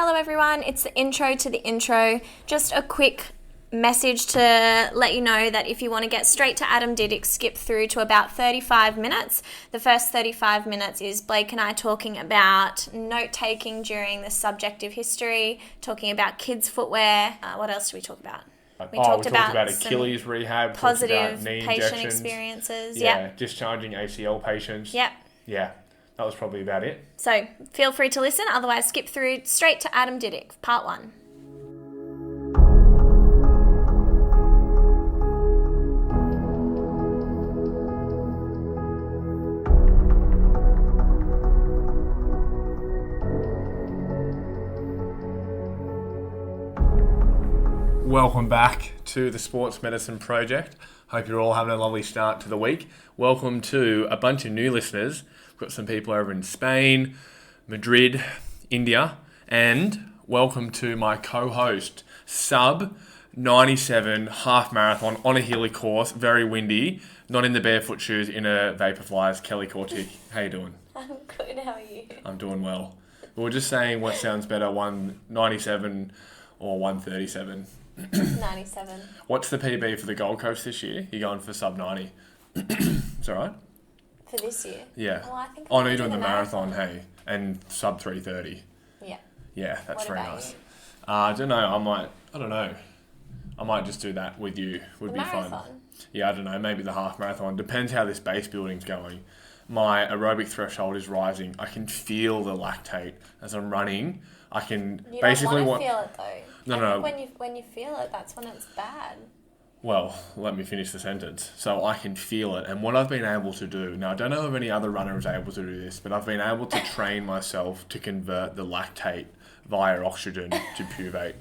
Hello everyone, it's the intro to the intro. Just a quick message to let you know that if you want to get straight to Adam Didyk, skip through to about 35 minutes. The first 35 minutes is Blake and I talking about note-taking during the subjective history, talking about kids' footwear. What else do we talk about? We talked about Achilles rehab, positive knee patient injections, experiences. Yeah, discharging ACL patients. Yep. Yeah, that was probably about it. So feel free to listen, otherwise skip through straight to Adam Didyk, part 1. Welcome back to the Sports Medicine Project. Hope you're all having a lovely start to the week. Welcome to a bunch of new listeners. We've got some people over in Spain, Madrid, India, and welcome to my co-host, sub 97 half marathon on a hilly course, very windy, not in the barefoot shoes, in a Vaporflies, Kelly Kortik. How you doing? I'm good, how are you? I'm doing well. We were just saying what sounds better, 197 or 137. 97. What's the PB for the Gold Coast this year? You're going for sub 90. Is that right? For this year? Yeah. Well, I think no, you're doing the marathon, hey, and sub 330. Yeah. Yeah, that's What very about nice. you? I don't know. I might just do that with you. Would The be fun. marathon? Yeah, I don't know. Maybe the half marathon. Depends how this base building's going. My aerobic threshold is rising. I can feel the lactate as I'm running. I can You basically don't want to feel it though. No. I think when you feel it, that's when it's bad. Well, let me finish the sentence. So I can feel it. And what I've been able to do, now I don't know if any other runner is able to do this, but I've been able to train myself to convert the lactate via oxygen to puvate.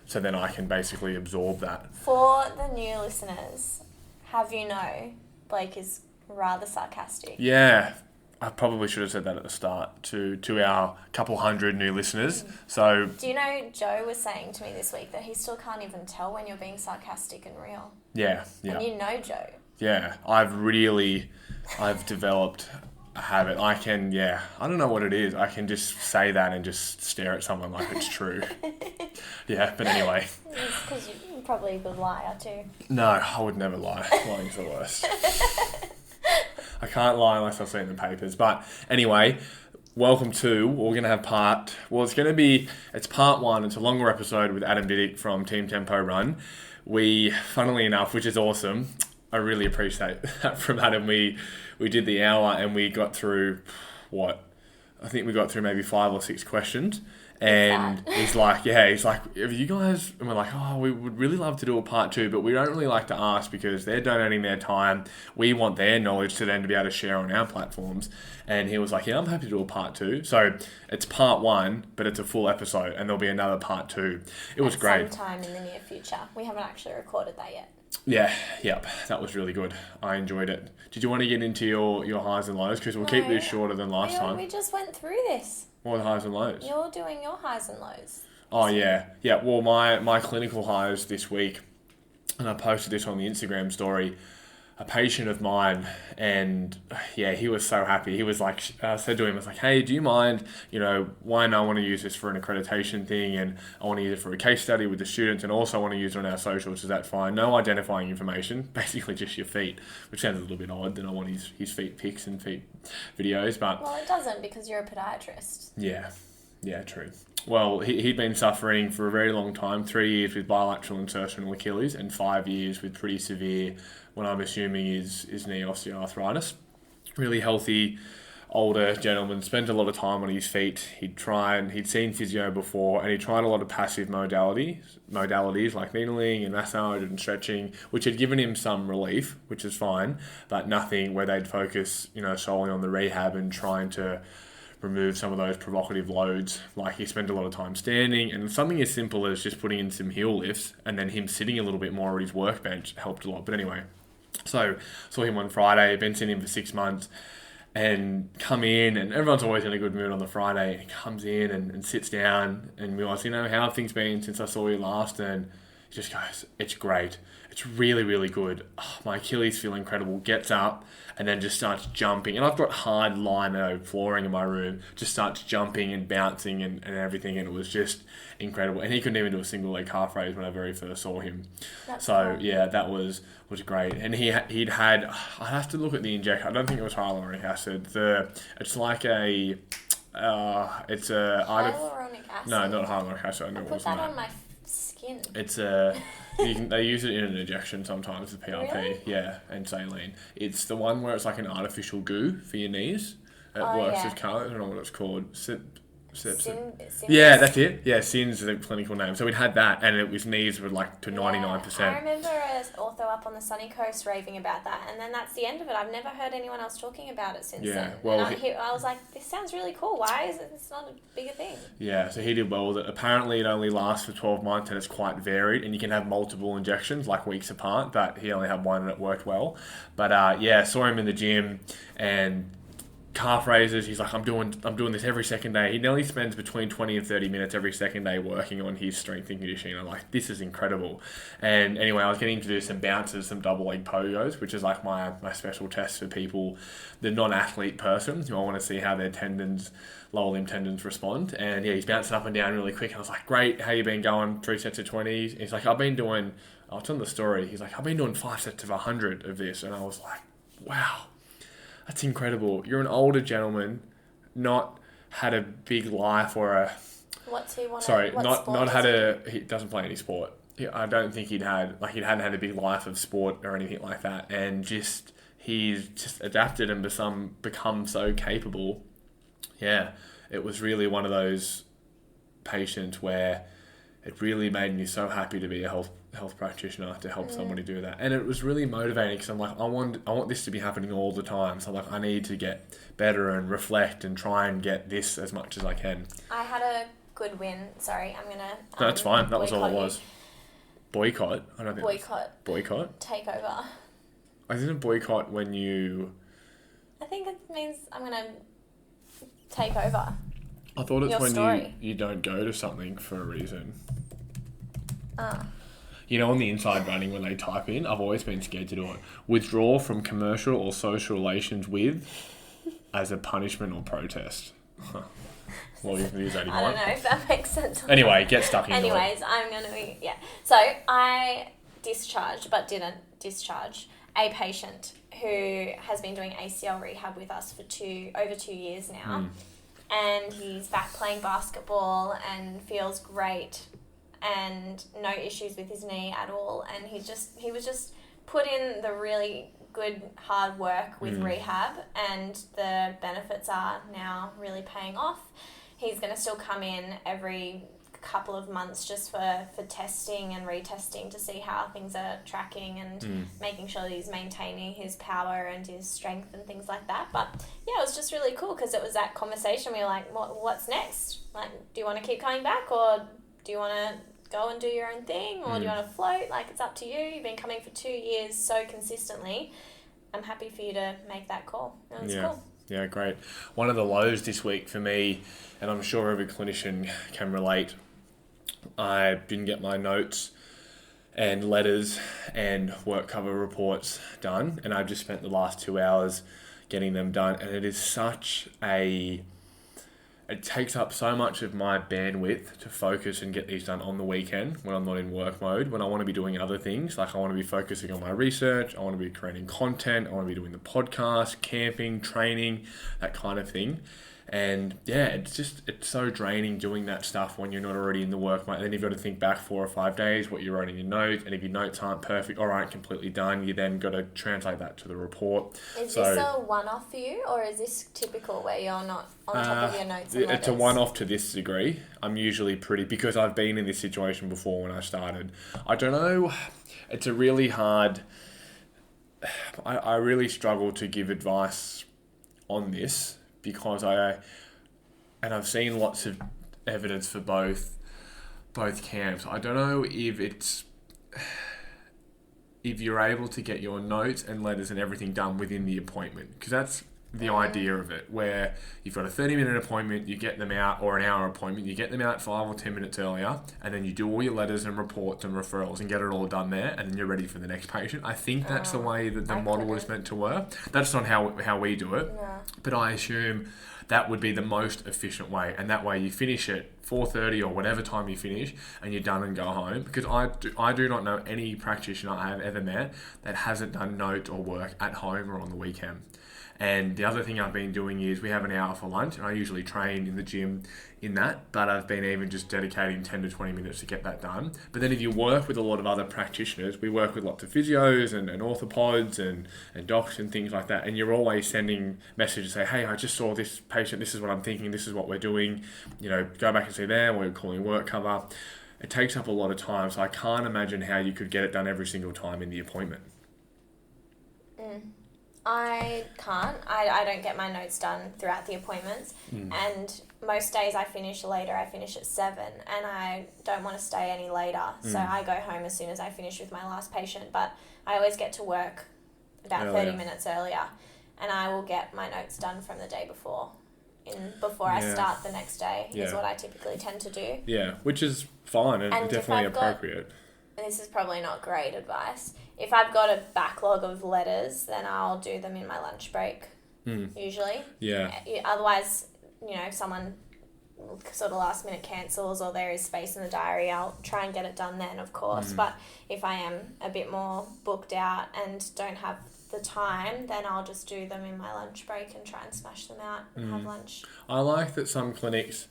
So then I can basically absorb that. For the new listeners, have you know, Blake is rather sarcastic. Yeah, I probably should have said that at the start to our couple hundred new listeners. So, Do you know, Joe was saying to me this week that he still can't even tell when you're being sarcastic and real. yeah. And you know Joe. Yeah, I've developed a habit. I don't know what it is. I can just say that and just stare at someone like it's true. Yeah, but anyway. It's because you're probably a good liar too. No, I would never lie. Lying's the worst. I can't lie unless I've seen the papers. But anyway, welcome to, we're going to have it's part 1. It's a longer episode with Adam Didyk from TeamTempoRun. We, funnily enough, which is awesome, I really appreciate that from Adam. We did the hour and we got through, I think we got through maybe 5 or 6 questions. And he's like, have you guys, and we're like, we would really love to do a part 2, but we don't really like to ask because they're donating their time. We want their knowledge to then to be able to share on our platforms. And he was like, yeah, I'm happy to do a part 2. So it's part 1, but it's a full episode and there'll be another part 2. It was great. Sometime in the near future. We haven't actually recorded that yet. Yeah, that was really good. I enjoyed it. Did you want to get into your highs and lows? Because we'll keep this shorter than last time. We just went through this. What are the highs and lows? You're doing your highs and lows. Oh, yeah. Yeah, well, my clinical highs this week, and I posted this on the Instagram story, a patient of mine, and yeah, he was so happy. He was like, I said to him, I was like, hey, do you mind, one, I want to use this for an accreditation thing, and I want to use it for a case study with the students, and also I want to use it on our socials. Is that fine? No identifying information, basically just your feet, which sounds a little bit odd. Then I want his feet pics and feet videos, but... Well, it doesn't because you're a podiatrist. Yeah, true. Well, he'd been suffering for a very long time, 3 years with bilateral insertional Achilles and 5 years with pretty severe, what I'm assuming is knee osteoarthritis. Really healthy, older gentleman, spent a lot of time on his feet. He'd seen physio before, and he tried a lot of passive modalities like needling and massage and stretching, which had given him some relief, which is fine, but nothing where they'd focus, solely on the rehab and trying to remove some of those provocative loads. Like he spent a lot of time standing, and something as simple as just putting in some heel lifts and then him sitting a little bit more at his workbench helped a lot. But anyway, so saw him on Friday, been seeing him for 6 months, and come in, and everyone's always in a good mood on the Friday. He comes in and sits down, and we ask, how have things been since I saw you last? And He just goes, it's great. It's really, really good. Oh, my Achilles feel incredible. Gets up and then just starts jumping. And I've got hard lino flooring in my room. Just starts jumping and bouncing and everything. And it was just incredible. And he couldn't even do a single leg calf raise when I very first saw him. That's so, cool. Yeah, that was great. And he'd had, I have to look at the injection. I don't think it was hyaluronic acid. It's like a, it's a... Hyaluronic acid? No, not hyaluronic acid. I put that on my skin. It's a... they use it in an injection sometimes with PRP, really? Yeah, and saline. It's the one where it's like an artificial goo for your knees. It works with colour. I don't know what it's called. Yeah, that's it. Yeah, SIN's the clinical name. So we'd had that, and his knees were like to 99%. I remember an ortho up on the sunny coast raving about that, and then that's the end of it. I've never heard anyone else talking about it since then. Well, I was like, this sounds really cool. Why is it? It's not a bigger thing. Yeah, so he did well with it. Apparently, it only lasts for 12 months, and it's quite varied, and you can have multiple injections, like weeks apart, but he only had one, and it worked well. But saw him in the gym, and calf raises, he's like, I'm doing this every second day. He nearly spends between 20 and 30 minutes every second day working on his strength and conditioning. I'm like, this is incredible. And anyway, I was getting to do some bounces, some double leg pogos, which is like my special test for people, the non-athlete person who I want to see how their lower limb tendons respond. And yeah, he's bouncing up and down really quick. And I was like, great, how you been going? 3 sets of 20. He's like, I'll tell the story. He's like, I've been doing 5 sets of 100 of this. And I was like, wow. That's incredible. You're an older gentleman, not had a big life or a... What's he want? Sorry, not had a... He doesn't play any sport. I don't think he hadn't had a big life of sport or anything like that. And he's just adapted and become so capable. Yeah, it was really one of those patients where it really made me so happy to be a health practitioner to help somebody do that. And it was really motivating because I'm like, I want this to be happening all the time. So I'm like, I need to get better and reflect and try and get this as much as I can. I had a good win. Sorry, I'm going to... No, that's fine. That was all it was. Boycott? I don't think Boycott. Take over. Isn't boycott when you... I think it means I'm going to take over. I thought it's when you don't go to something for a reason. You know, on the Inside Running, when they type in, I've always been scared to do it. Withdraw from commercial or social relations with as a punishment or protest. Well, you can use that if you want. I don't know if that makes sense. Anyway, get stuck into it. Anyways, I'm going to... Yeah. So, I discharged, but didn't discharge, a patient who has been doing ACL rehab with us for over 2 years now. And he's back playing basketball and feels great and no issues with his knee at all. And he was just put in the really good hard work with rehab, and the benefits are now really paying off. He's going to still come in every couple of months just for testing and retesting to see how things are tracking and making sure that he's maintaining his power and his strength and things like that. But yeah, it was just really cool because it was that conversation. We were like, what's next? Like, do you want to keep coming back, or do you want to go and do your own thing, or do you want to float? Like, it's up to you. You've been coming for 2 years so consistently. I'm happy for you to make that call. It was cool. Yeah, great. One of the lows this week for me, and I'm sure every clinician can relate, I didn't get my notes and letters and work cover reports done, and I've just spent the last 2 hours getting them done, and it is it takes up so much of my bandwidth to focus and get these done on the weekend when I'm not in work mode, when I want to be doing other things. Like, I want to be focusing on my research, I want to be creating content, I want to be doing the podcast, camping, training, that kind of thing. And yeah, it's so draining doing that stuff when you're not already in the work mode. And then you've got to think back 4 or 5 days what you wrote in your notes, and if your notes aren't perfect, all right, completely done, you then got to translate that to the report. Is this a one-off for you, or is this typical where you're not on top of your notes and letters? It's a one-off to this degree. I'm usually because I've been in this situation before when I started. I don't know, it's a really hard... I really struggle to give advice on this, because I've seen lots of evidence for both camps. I don't know if you're able to get your notes and letters and everything done within the appointment, because the idea of it, where you've got a 30-minute appointment, you get them out, or an hour appointment, you get them out 5 or 10 minutes earlier, and then you do all your letters and reports and referrals and get it all done there, and then you're ready for the next patient. I think that's the way that the model is meant to work. That's not how we do it, but I assume that would be the most efficient way, and that way you finish at 4:30 or whatever time you finish, and you're done and go home. Because I do not know any practitioner I have ever met that hasn't done notes or work at home or on the weekend. And the other thing I've been doing is we have an hour for lunch, and I usually train in the gym in that, but I've been even just dedicating 10 to 20 minutes to get that done. But then if you work with a lot of other practitioners, we work with lots of physios and orthopods and docs and things like that, and you're always sending messages say, hey, I just saw this patient, this is what I'm thinking, this is what we're doing, go back and see them, we're calling work cover. It takes up a lot of time, so I can't imagine how you could get it done every single time in the appointment. I can't. I don't get my notes done throughout the appointments. And most days I finish later. I finish at 7 and I don't want to stay any later. So I go home as soon as I finish with my last patient. But I always get to work about 30 minutes earlier. And I will get my notes done from the day before. Before I start the next day is what I typically tend to do. Yeah, which is fine and definitely appropriate. And this is probably not great advice. If I've got a backlog of letters, then I'll do them in my lunch break, usually. Yeah. Otherwise, if someone sort of last minute cancels or there is space in the diary, I'll try and get it done then, of course. But if I am a bit more booked out and don't have the time, then I'll just do them in my lunch break and try and smash them out and have lunch. I like that some clinics...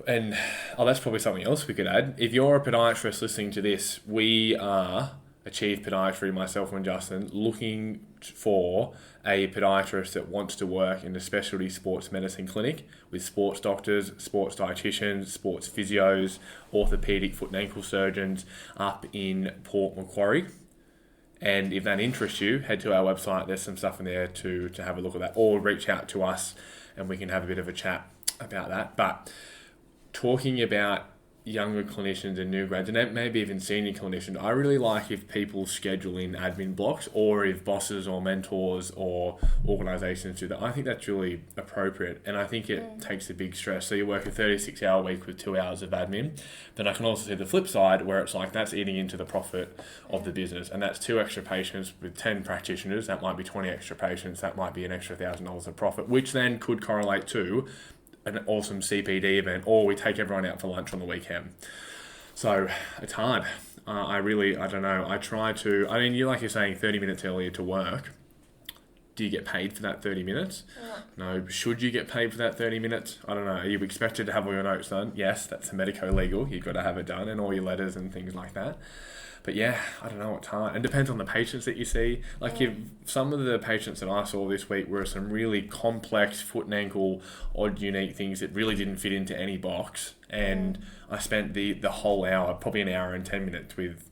And that's probably something else we could add. If you're a podiatrist listening to this, we are Achieve Podiatry, myself and Justin, looking for a podiatrist that wants to work in a specialty sports medicine clinic with sports doctors, sports dietitians, sports physios, orthopedic foot and ankle surgeons up in Port Macquarie. And if that interests you, head to our website. There's some stuff in there to have a look at that, or reach out to us and we can have a bit of a chat about that. But talking about younger clinicians and new grads, and maybe even senior clinicians, I really like if people schedule in admin blocks, or if bosses or mentors or organisations do that. I think that's really appropriate, and I think it takes a big stress. So you work a 36-hour week with 2 hours of admin. Then I can also see the flip side, where it's like that's eating into the profit of the business, and that's 2 extra patients with 10 practitioners. That might be 20 extra patients. That might be an extra $1,000 of profit, which then could correlate to an awesome CPD event, or we take everyone out for lunch on the weekend. So it's hard. I don't know. You're saying 30 minutes earlier to work. Do you get paid for that 30 minutes? No. Should you get paid for that 30 minutes? I don't know. Are you expected to have all your notes done? Yes, that's medico-legal. You've got to have it done, and all your letters and things like that. But yeah, I don't know, it's hard. It depends on the patients that you see. Like if some of the patients that I saw this week were some really complex foot and ankle, odd, unique things that really didn't fit into any box. And I spent the whole hour, probably an hour and 10 minutes with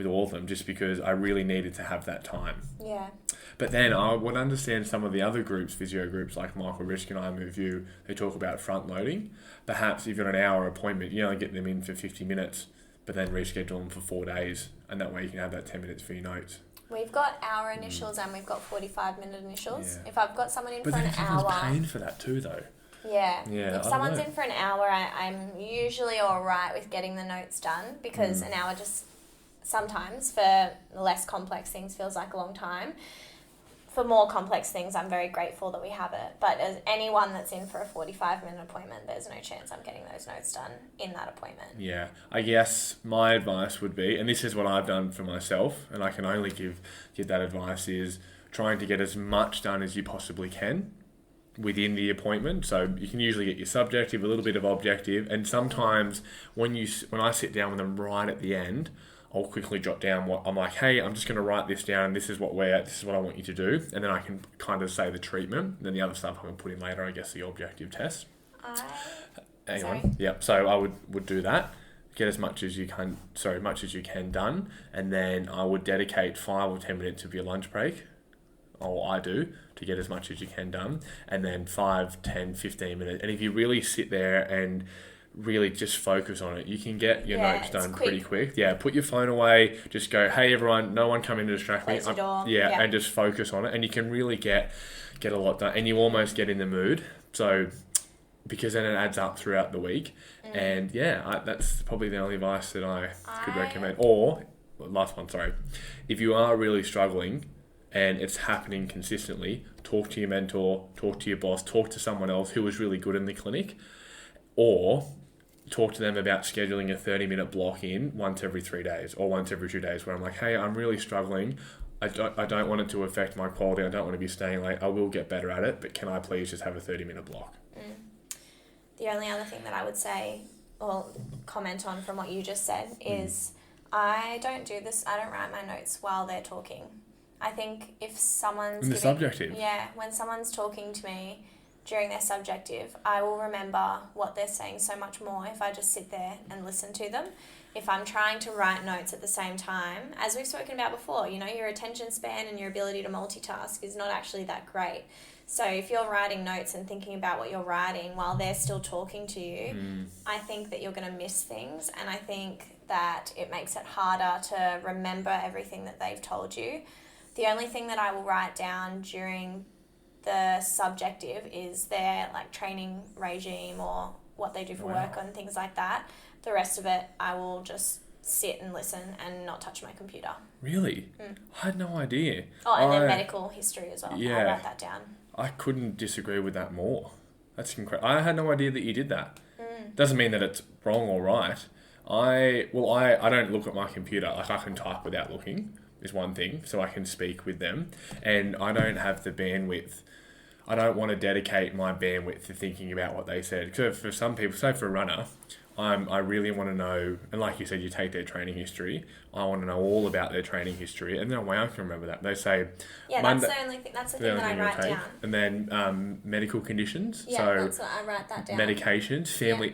all of them, just because I really needed to have that time. Yeah. But then I would understand some of the other groups, physio groups like Michael Rishk and I Move You, they talk about front loading. Perhaps if you've got an hour appointment, you only get them in for 50 minutes, but then reschedule them for 4 days, and that way you can have that 10 minutes for your notes. We've got hour initials and we've got 45-minute initials. Yeah. If I've got someone in for an hour... But then someone's paying for that too, though. Yeah. If someone's in for an hour, I'm usually all right with getting the notes done, because an hour just sometimes, for less complex things, feels like a long time. For more complex things, I'm very grateful that we have it. But as anyone that's in for a 45-minute appointment, there's no chance I'm getting those notes done in that appointment. Yeah. I guess my advice would be, and this is what I've done for myself, and I can only give that advice, is trying to get as much done as you possibly can within the appointment. So you can usually get your subjective, a little bit of objective, and sometimes when I sit down with them right at the end, I'll quickly jot down what I'm like, hey, I'm just going to write this down. This is what we're at. This is what I want you to do. And then I can kind of say the treatment. And then the other stuff I can put in later, I guess, the objective test. Hang on. Yep. So I would do that. Get as much as you can done. And then I would dedicate 5 or 10 minutes of your lunch break, or I do, to get as much as you can done. And then 5, 10, 15 minutes. And if you really sit there and really just focus on it, you can get your notes done pretty quick. Yeah, put your phone away, just go, hey everyone, no one come in to distract me. Close your door. And just focus on it, and you can really get get a lot done, and you almost get in the mood. So, because then it adds up throughout the week. And that's probably the only advice that I could recommend. Or, last one, sorry. If you are really struggling and it's happening consistently, talk to your mentor, talk to your boss, talk to someone else who was really good in the clinic, or talk to them about scheduling a 30-minute block in once every 3 days or once every 2 days where I'm like, hey, I'm really struggling. I don't want it to affect my quality. I don't want to be staying late. I will get better at it, but can I please just have a 30-minute block? The only other thing that I would say or comment on from what you just said is I don't do this. I don't write my notes while they're talking. I think if someone's in the subjective. Yeah, when someone's talking to me during their subjective, I will remember what they're saying so much more if I just sit there and listen to them. If I'm trying to write notes at the same time, as we've spoken about before, your attention span and your ability to multitask is not actually that great. So if you're writing notes and thinking about what you're writing while they're still talking to you, I think that you're going to miss things, and I think that it makes it harder to remember everything that they've told you. The only thing that I will write down during the subjective is their training regime or what they do for work and things like that. The rest of it, I will just sit and listen and not touch my computer. Really? I had no idea. Oh, and then medical history as well. Yeah. I'll write that down. I couldn't disagree with that more. That's incredible. I had no idea that you did that. Doesn't mean that it's wrong or right. I don't look at my computer. I can type without looking is one thing, so I can speak with them. And I don't have the bandwidth. I don't want to dedicate my bandwidth to thinking about what they said. So for some people, say for a runner, I really want to know, and like you said, you take their training history. I want to know all about their training history, and then I can remember that. They say, that's the only thing. That's the thing that I write down. And then medical conditions. Yeah, so that's what I write that down. Medications,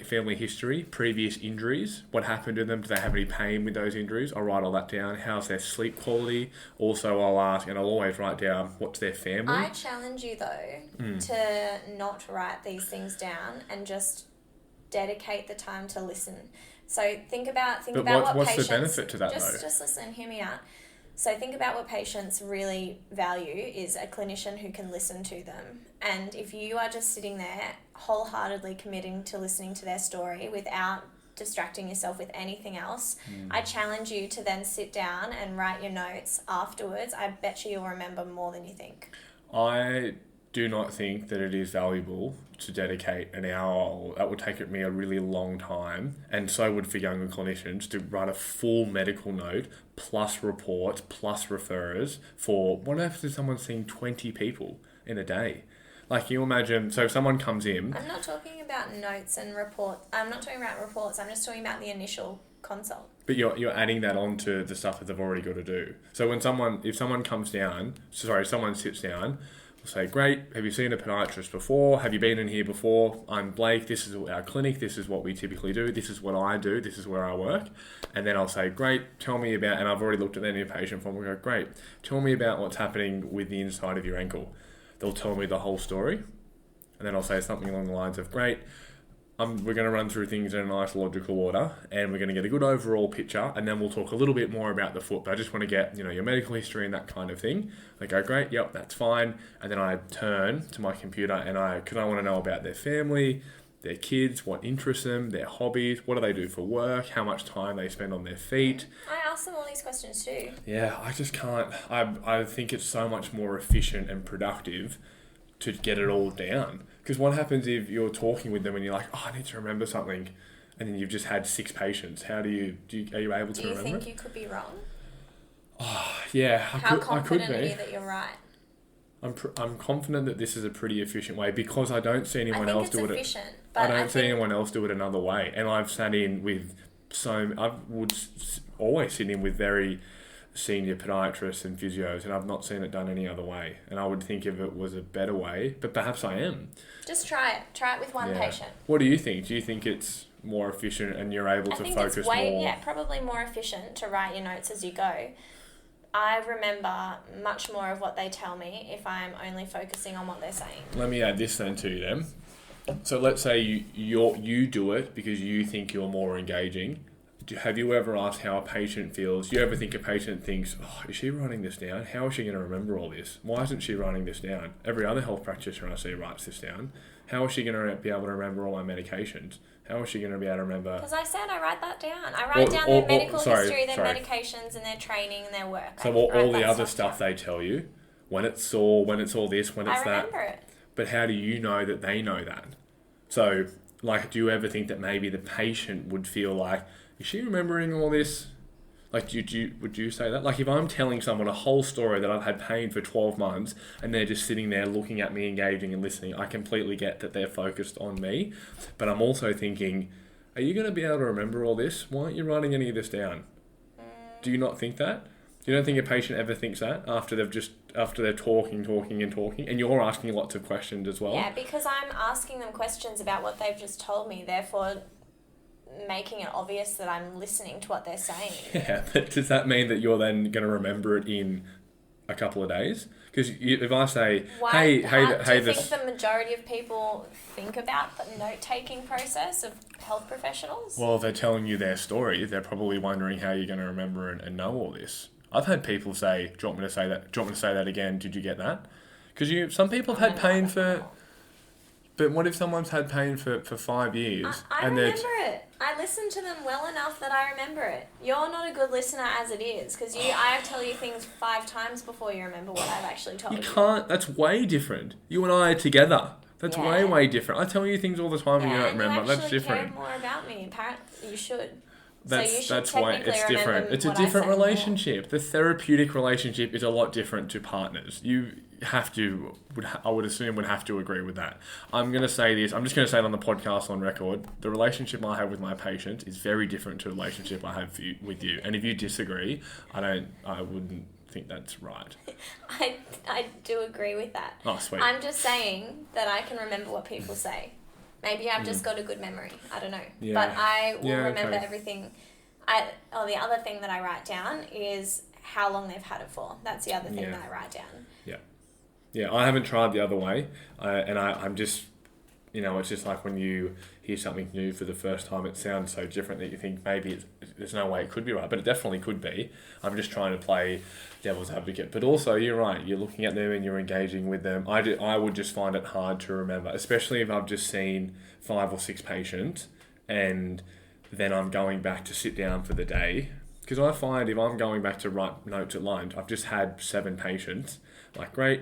family history, previous injuries, what happened to them, do they have any pain with those injuries? I'll write all that down. How's their sleep quality? Also, I'll ask, and I'll always write down what's their family. I challenge you though to not write these things down and just dedicate the time to listen. So think about what's patients... the benefit to that though? Just listen, hear me out. So think about what patients really value is a clinician who can listen to them. And if you are just sitting there wholeheartedly committing to listening to their story without distracting yourself with anything else, I challenge you to then sit down and write your notes afterwards. I bet you'll remember more than you think. I do not think that it is valuable to dedicate an hour. That would take me a really long time, and so would for younger clinicians, to write a full medical note plus reports plus referrers for what if someone's seeing 20 people in a day. Like, you imagine, so if someone comes in... I'm not talking about notes and reports. I'm not talking about reports. I'm just talking about the initial consult. But you're adding that on to the stuff that they've already got to do. So if someone sits down, we'll say, great, have you seen a podiatrist before? Have you been in here before? I'm Blake, this is our clinic, this is what we typically do, this is what I do, this is where I work. And then I'll say, great, tell me about, and I've already looked at their new patient form, we go, great, tell me about what's happening with the inside of your ankle. They'll tell me the whole story. And then I'll say something along the lines of, great, we're going to run through things in a nice logical order, and we're going to get a good overall picture, and then we'll talk a little bit more about the foot. But I just want to get, your medical history and that kind of thing. They go, great, yep, that's fine. And then I turn to my computer because I want to know about their family, their kids, what interests them, their hobbies, what do they do for work, how much time they spend on their feet. I ask them all these questions too. Yeah, I just can't. I think it's so much more efficient and productive to get it all down. Because what happens if you're talking with them and you're like, I need to remember something, and then you've just had 6 patients? How are you able to remember? Do you think you could be wrong? Oh, yeah, How confident are you that you're right? I'm confident that this is a pretty efficient way, because I don't see anyone else do it. I don't see anyone else do it another way. And I've sat in with I would always sit in with very senior podiatrists and physios, and I've not seen it done any other way. And I would think if it was a better way, but perhaps I am. Just try it. Try it with one patient. What do you think? Do you think it's more efficient and you're able to focus more? Yeah, probably more efficient to write your notes as you go. I remember much more of what they tell me if I'm only focusing on what they're saying. Let me add this then to you then. So let's say you do it because you think you're more engaging, have you ever asked how a patient feels? Do you ever think a patient thinks, oh, is she writing this down? How is she going to remember all this? Why isn't she writing this down? Every other health practitioner I see writes this down. How is she going to be able to remember all my medications? How is she going to be able to remember? Because I said I write that down. I write down their medical history, their medications, and their training and their work. So all the other stuff they tell you, when it's sore, when it's all this, when it's that. I remember it. But how do you know that they know that? So, like, do you ever think that maybe the patient would feel like, is she remembering all this? Like, would you say that? Like, if I'm telling someone a whole story that I've had pain for 12 months and they're just sitting there looking at me, engaging and listening, I completely get that they're focused on me. But I'm also thinking, are you going to be able to remember all this? Why aren't you writing any of this down? Do you not think that? You don't think a patient ever thinks that after they're talking, and you're asking lots of questions as well? Yeah, because I'm asking them questions about what they've just told me, therefore making it obvious that I'm listening to what they're saying. Yeah, but does that mean that you're then going to remember it in a couple of days? Because if I say, do you think the majority of people think about the note-taking process of health professionals? Well, if they're telling you their story, they're probably wondering how you're going to remember and know all this. I've had people say, do you want me to say that? Do you want me to say that again? Did you get that? Because some people have had pain for... But what if someone's had pain for 5 years? I remember it. I listen to them well enough that I remember it. You're not a good listener as it is, because I tell you things 5 times before you remember what I've actually told you. You can't. That's way different. You and I are together. That's way different. I tell you things all the time and you don't remember. That's different. You care more about me. Apparently, you should. That's why it's different. It's a different relationship. The therapeutic relationship is a lot different to partners. You have to, I would assume, would have to agree with that. I'm going to say this. I'm just going to say it on the podcast on record. The relationship I have with my patient is very different to the relationship I have with you. And if you disagree, I wouldn't think that's right. I do agree with that. Oh, sweet. I'm just saying that I can remember what people say. Maybe I've just got a good memory. I don't know. Yeah. But I will remember everything. The other thing that I write down is how long they've had it for. That's the other thing that I write down. Yeah, I haven't tried the other way. I'm just, it's just like when you hear something new for the first time, it sounds so different that you think maybe there's no way it could be right, but it definitely could be. I'm just trying to play devil's advocate. But also, you're right, you're looking at them and you're engaging with them. I would just find it hard to remember, especially if I've just seen 5 or 6 patients and then I'm going back to sit down for the day. Because I find if I'm going back to write notes at lunch, I've just had 7 patients, like, great,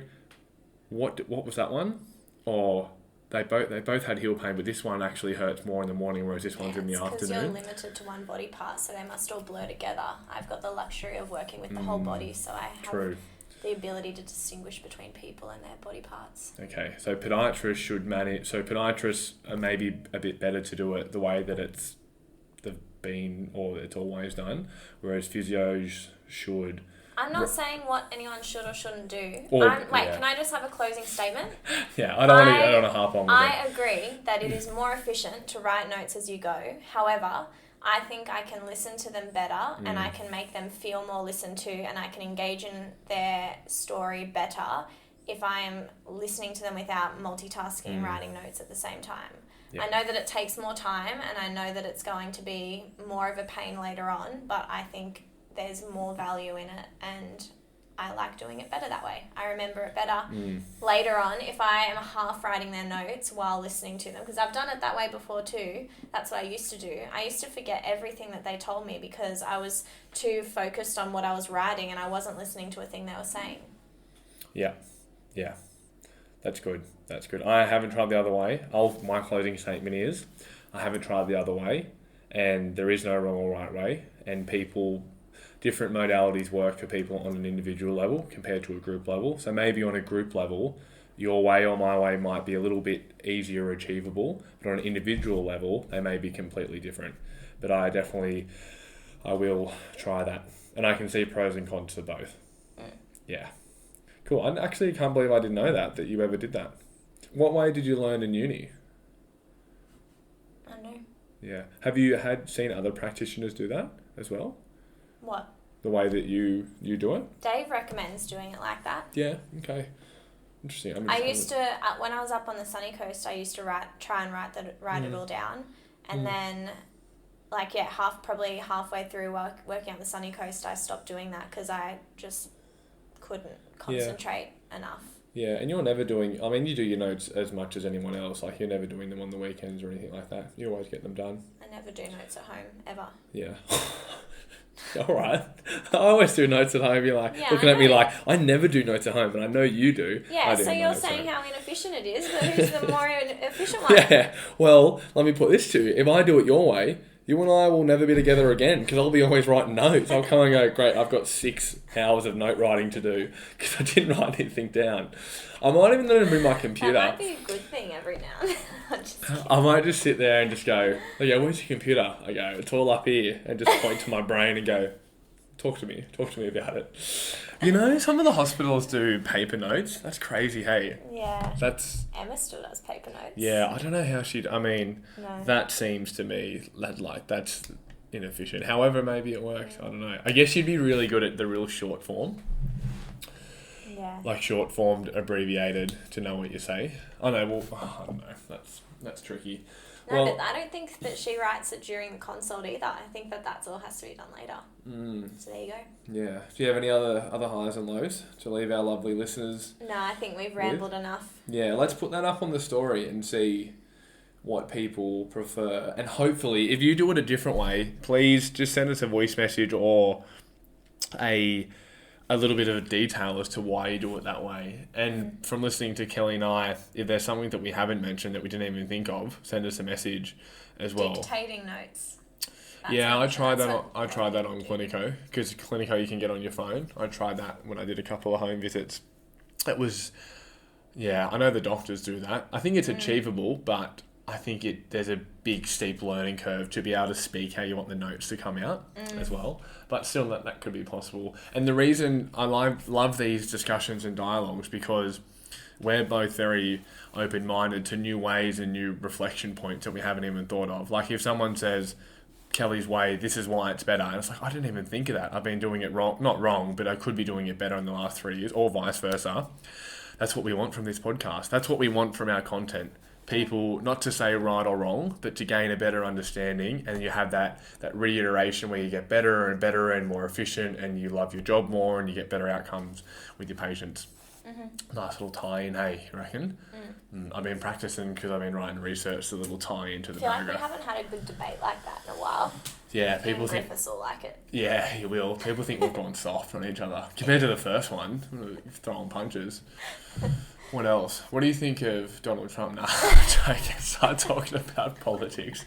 what was that one? Or they both had heel pain, but this one actually hurts more in the morning, whereas this one's in the afternoon. Because you're limited to one body part, so they must all blur together. I've got the luxury of working with the whole body, so I have the ability to distinguish between people and their body parts. Okay, so podiatrists should manage. So podiatrists are maybe a bit better to do it the way that it's been or it's always done, whereas physios should. I'm not saying what anyone should or shouldn't do. Can I just have a closing statement? Yeah, I don't want to harp on with I agree that it is more efficient to write notes as you go. However, I think I can listen to them better and I can make them feel more listened to and I can engage in their story better if I am listening to them without multitasking and writing notes at the same time. Yep. I know that it takes more time and I know that it's going to be more of a pain later on, but I think there's more value in it and I like doing it better that way. I remember it better later on if I am half writing their notes while listening to them, because I've done it that way before too. That's what I used to do. I used to forget everything that they told me because I was too focused on what I was writing and I wasn't listening to a thing they were saying. Yeah. That's good. I haven't tried the other way. My closing statement is I haven't tried the other way and there is no wrong or right way, and different modalities work for people on an individual level compared to a group level. So maybe on a group level, your way or my way might be a little bit easier achievable, but on an individual level, they may be completely different. But I will try that. And I can see pros and cons to both. Yeah. Cool. I actually can't believe I didn't know that you ever did that. What way did you learn in uni? I know. Yeah. Have you seen other practitioners do that as well? What? The way that you do it? Dave recommends doing it like that. Yeah, okay. Interesting. I used to, when I was up on the sunny coast, I used to try and write it all down. And then probably halfway through working on the sunny coast, I stopped doing that because I just couldn't concentrate enough. Yeah, and you're never doing... I mean, you do your notes as much as anyone else. Like, you're never doing them on the weekends or anything like that. You always get them done. I never do notes at home, ever. Yeah. All right. I always do notes at home. You're like, Yeah, looking I at me know. like, I never do notes at home, but I know you do. Yeah, I do so my you're notes at saying home. how inefficient it is, but who's the more efficient one? Yeah. Well, let me put this to you. If I do it your way, you and I will never be together again because I'll be always writing notes. I'll come and go, great, I've got 6 hours of note writing to do because I didn't write anything down. I might even let him bring my computer. That might be a good thing every now and then. I might just sit there and just go, where's your computer? I go, it's all up here, and just point to my brain and go, talk to me about it. You know, some of the hospitals do paper notes. That's crazy, hey? Yeah. Emma still does paper notes. Yeah, I don't know how No. that seems to me that's inefficient. However, maybe it works. I don't know. I guess you'd be really good at the real short form. Yeah. Like short formed, abbreviated to know what you say. I don't know. That's tricky. No, well, but I don't think that she writes it during the consult either. I think that's all has to be done later. So there you go. Yeah. Do you have any other highs and lows to leave our lovely listeners? No, I think we've rambled enough. Yeah, let's put that up on the story and see what people prefer. And hopefully, if you do it a different way, please just send us a voice message or a little bit of a detail as to why you do it that way. And from listening to Kelly and I, if there's something that we haven't mentioned that we didn't even think of, send us a message as well. Dictating notes. I tried that on Clinico, because Clinico you can get on your phone. I tried that when I did a couple of home visits. It was, I know the doctors do that. I think it's achievable, but I think there's a big steep learning curve to be able to speak how you want the notes to come out as well. But still, that could be possible. And the reason I love these discussions and dialogues because we're both very open-minded to new ways and new reflection points that we haven't even thought of. Like if someone says, Kelly's way, this is why it's better. And it's like, I didn't even think of that. I've been doing it wrong. Not wrong, but I could be doing it better in the last 3 years or vice versa. That's what we want from this podcast. That's what we want from our content. People, not to say right or wrong, but to gain a better understanding, and you have that reiteration where you get better and better and more efficient and you love your job more and you get better outcomes with your patients. Nice little tie-in, hey, you reckon? I've been practicing because I've been writing research, a little tie-in to the paragraph. I feel like we haven't had a good debate like that in a while. Yeah, people think... Griffiths will like it. Yeah, you will. People think we've gone soft on each other. Compared to the first one, throwing punches. What else? What do you think of Donald Trump? Nah, joking. Start talking about politics.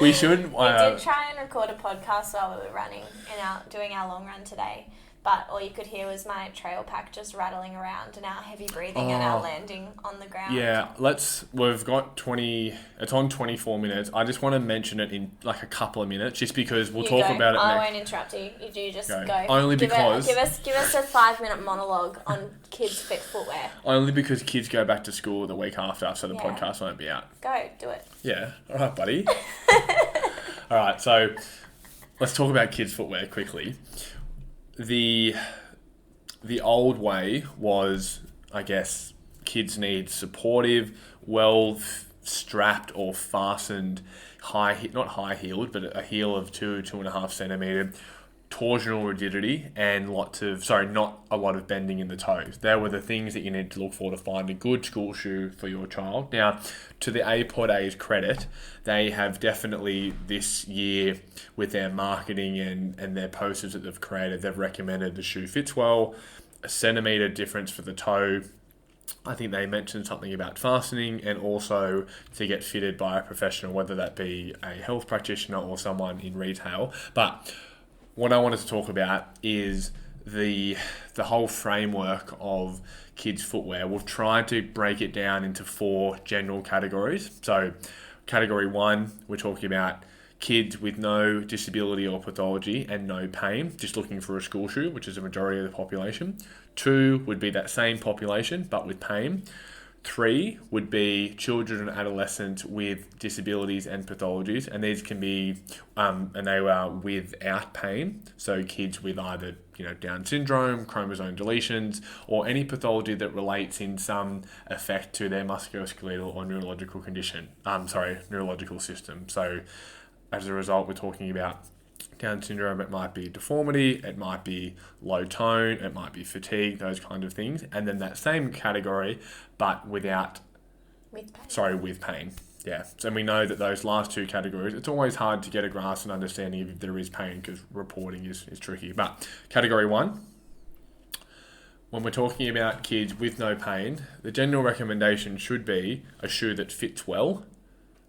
We should... We did try and record a podcast while we were running and doing our long run today. But all you could hear was my trail pack just rattling around and our heavy breathing and our landing on the ground. Yeah, we've got 20, it's on 24 minutes. I just want to mention it in like a couple of minutes just because we'll talk about it next. I won't interrupt you. You do just go. Only because... Give us a 5-minute monologue on kids' fit footwear. Only because kids go back to school the week after, so the podcast won't be out. Go, do it. Yeah. All right, buddy. All right, so let's talk about kids' footwear quickly. The old way was, I guess, kids need supportive, well-strapped or fastened, not high-heeled, but a heel of 2.5 centimetre, torsional rigidity, and not a lot of bending in the toes. They were the things that you need to look for to find a good school shoe for your child. Now, to the A-Pod A's credit, they have definitely this year, with their marketing and their posters that they've created, they've recommended the shoe fits well, a centimetre difference for the toe. I think they mentioned something about fastening and also to get fitted by a professional, whether that be a health practitioner or someone in retail. But what I wanted to talk about is the whole framework of kids' footwear. We've tried to break it down into 4 general categories. So category 1, we're talking about kids with no disability or pathology and no pain, just looking for a school shoe, which is a majority of the population. 2 would be that same population, but with pain. 3 would be children and adolescents with disabilities and pathologies, and these can be, and they are without pain. So kids with either Down syndrome, chromosome deletions, or any pathology that relates in some effect to their musculoskeletal or neurological condition. Neurological system. So as a result, we're talking about Down syndrome. It might be deformity, it might be low tone, it might be fatigue, those kind of things. And then that same category, but with pain. Yeah, so we know that those last two categories, it's always hard to get a grasp and understanding if there is pain because reporting is tricky. But category 1, when we're talking about kids with no pain, the general recommendation should be a shoe that fits well.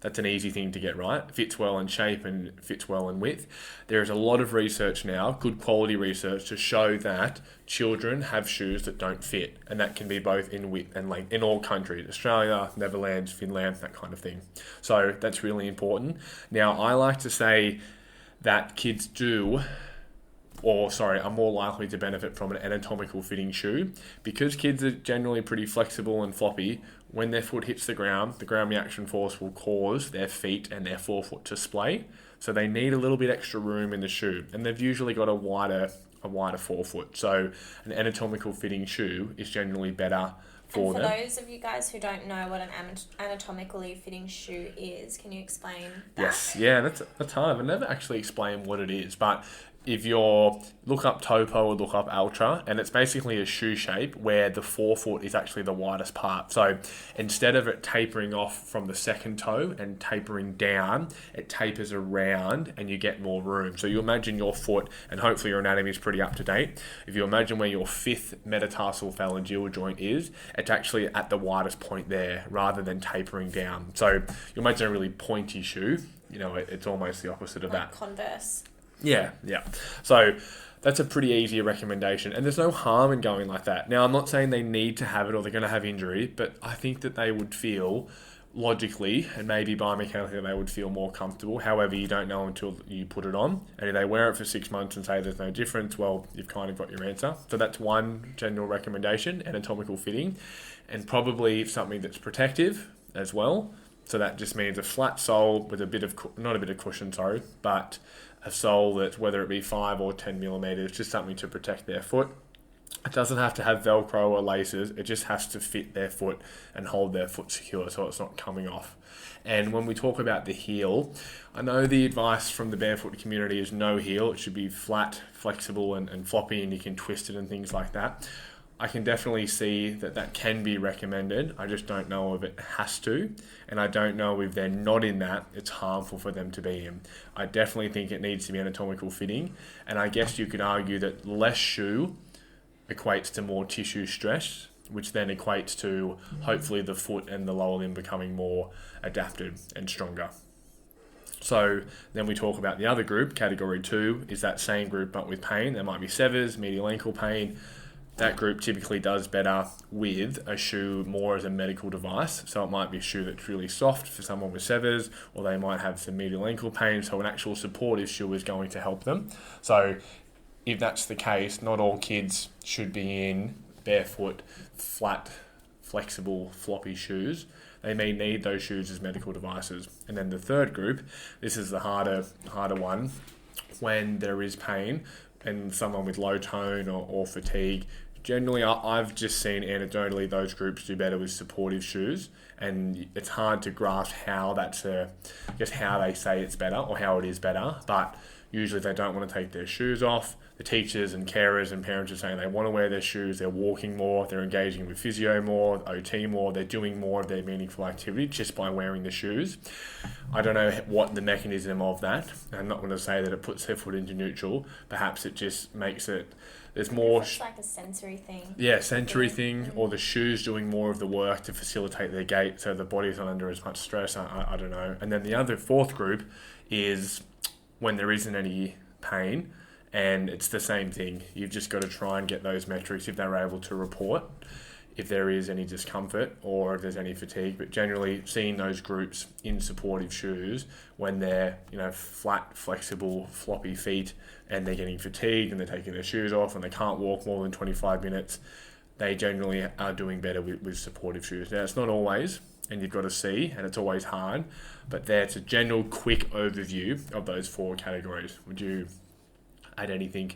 That's an easy thing to get right. Fits well in shape and fits well in width. There is a lot of research now, good quality research, to show that children have shoes that don't fit. And that can be both in width and length in all countries. Australia, Netherlands, Finland, that kind of thing. So that's really important. Now, I like to say that kids are more likely to benefit from an anatomical fitting shoe. Because kids are generally pretty flexible and floppy, when their foot hits the ground reaction force will cause their feet and their forefoot to splay. So they need a little bit extra room in the shoe, and they've usually got a wider forefoot. So an anatomical fitting shoe is generally better for them. And for those of you guys who don't know what an anatomically fitting shoe is, can you explain that? Yes, yeah, that's hard. I've never actually explained what it is, but if you're look up Topo or look up Ultra, and it's basically a shoe shape where the forefoot is actually the widest part. So instead of it tapering off from the second toe and tapering down, it tapers around and you get more room. So you imagine your foot, and hopefully your anatomy is pretty up to date. If you imagine where your fifth metatarsal phalangeal joint is, it's actually at the widest point there rather than tapering down. So you imagine a really pointy shoe, it's almost the opposite of that. Converse. Yeah. So that's a pretty easy recommendation. And there's no harm in going like that. Now, I'm not saying they need to have it or they're going to have injury, but I think that they would feel logically and maybe biomechanically they would feel more comfortable. However, you don't know until you put it on. And if they wear it for 6 months and say there's no difference, well, you've kind of got your answer. So that's one general recommendation, anatomical fitting, and probably something that's protective as well. So that just means a flat sole with not a bit of cushion, but a sole that, whether it be 5 or 10 millimeters, just something to protect their foot. It doesn't have to have Velcro or laces. It just has to fit their foot and hold their foot secure so it's not coming off. And when we talk about the heel, I know the advice from the barefoot community is no heel. It should be flat, flexible and floppy, and you can twist it and things like that. I can definitely see that can be recommended. I just don't know if it has to. And I don't know if they're not in that, it's harmful for them to be in. I definitely think it needs to be anatomical fitting. And I guess you could argue that less shoe equates to more tissue stress, which then equates to hopefully the foot and the lower limb becoming more adapted and stronger. So then we talk about the other group, category 2, is that same group but with pain. There might be severs, medial ankle pain. That group typically does better with a shoe more as a medical device. So it might be a shoe that's really soft for someone with severs, or they might have some medial ankle pain. So an actual supportive shoe is going to help them. So if that's the case, not all kids should be in barefoot, flat, flexible, floppy shoes. They may need those shoes as medical devices. And then the third group, this is the harder one, when there is pain and someone with low tone or fatigue. Generally, I've just seen anecdotally those groups do better with supportive shoes, and it's hard to grasp how how they say it's better or how it is better, but usually they don't want to take their shoes off. The teachers and carers and parents are saying they want to wear their shoes, they're walking more, they're engaging with physio more, OT more, they're doing more of their meaningful activity just by wearing the shoes. I don't know what the mechanism of that. I'm not going to say that it puts their foot into neutral. Perhaps it just makes it, there's more... It's like a sensory thing. Yeah, sensory thing, or the shoes doing more of the work to facilitate their gait so the body's not under as much stress. I don't know. And then the fourth group is when there isn't any pain, and it's the same thing. You've just got to try and get those metrics if they're able to report if there is any discomfort or if there's any fatigue. But generally, seeing those groups in supportive shoes when they're flat, flexible, floppy feet, and they're getting fatigued and they're taking their shoes off and they can't walk more than 25 minutes, they generally are doing better with supportive shoes. Now, it's not always, and you've got to see, and it's always hard, but that's a general quick overview of those 4 categories. Would you add anything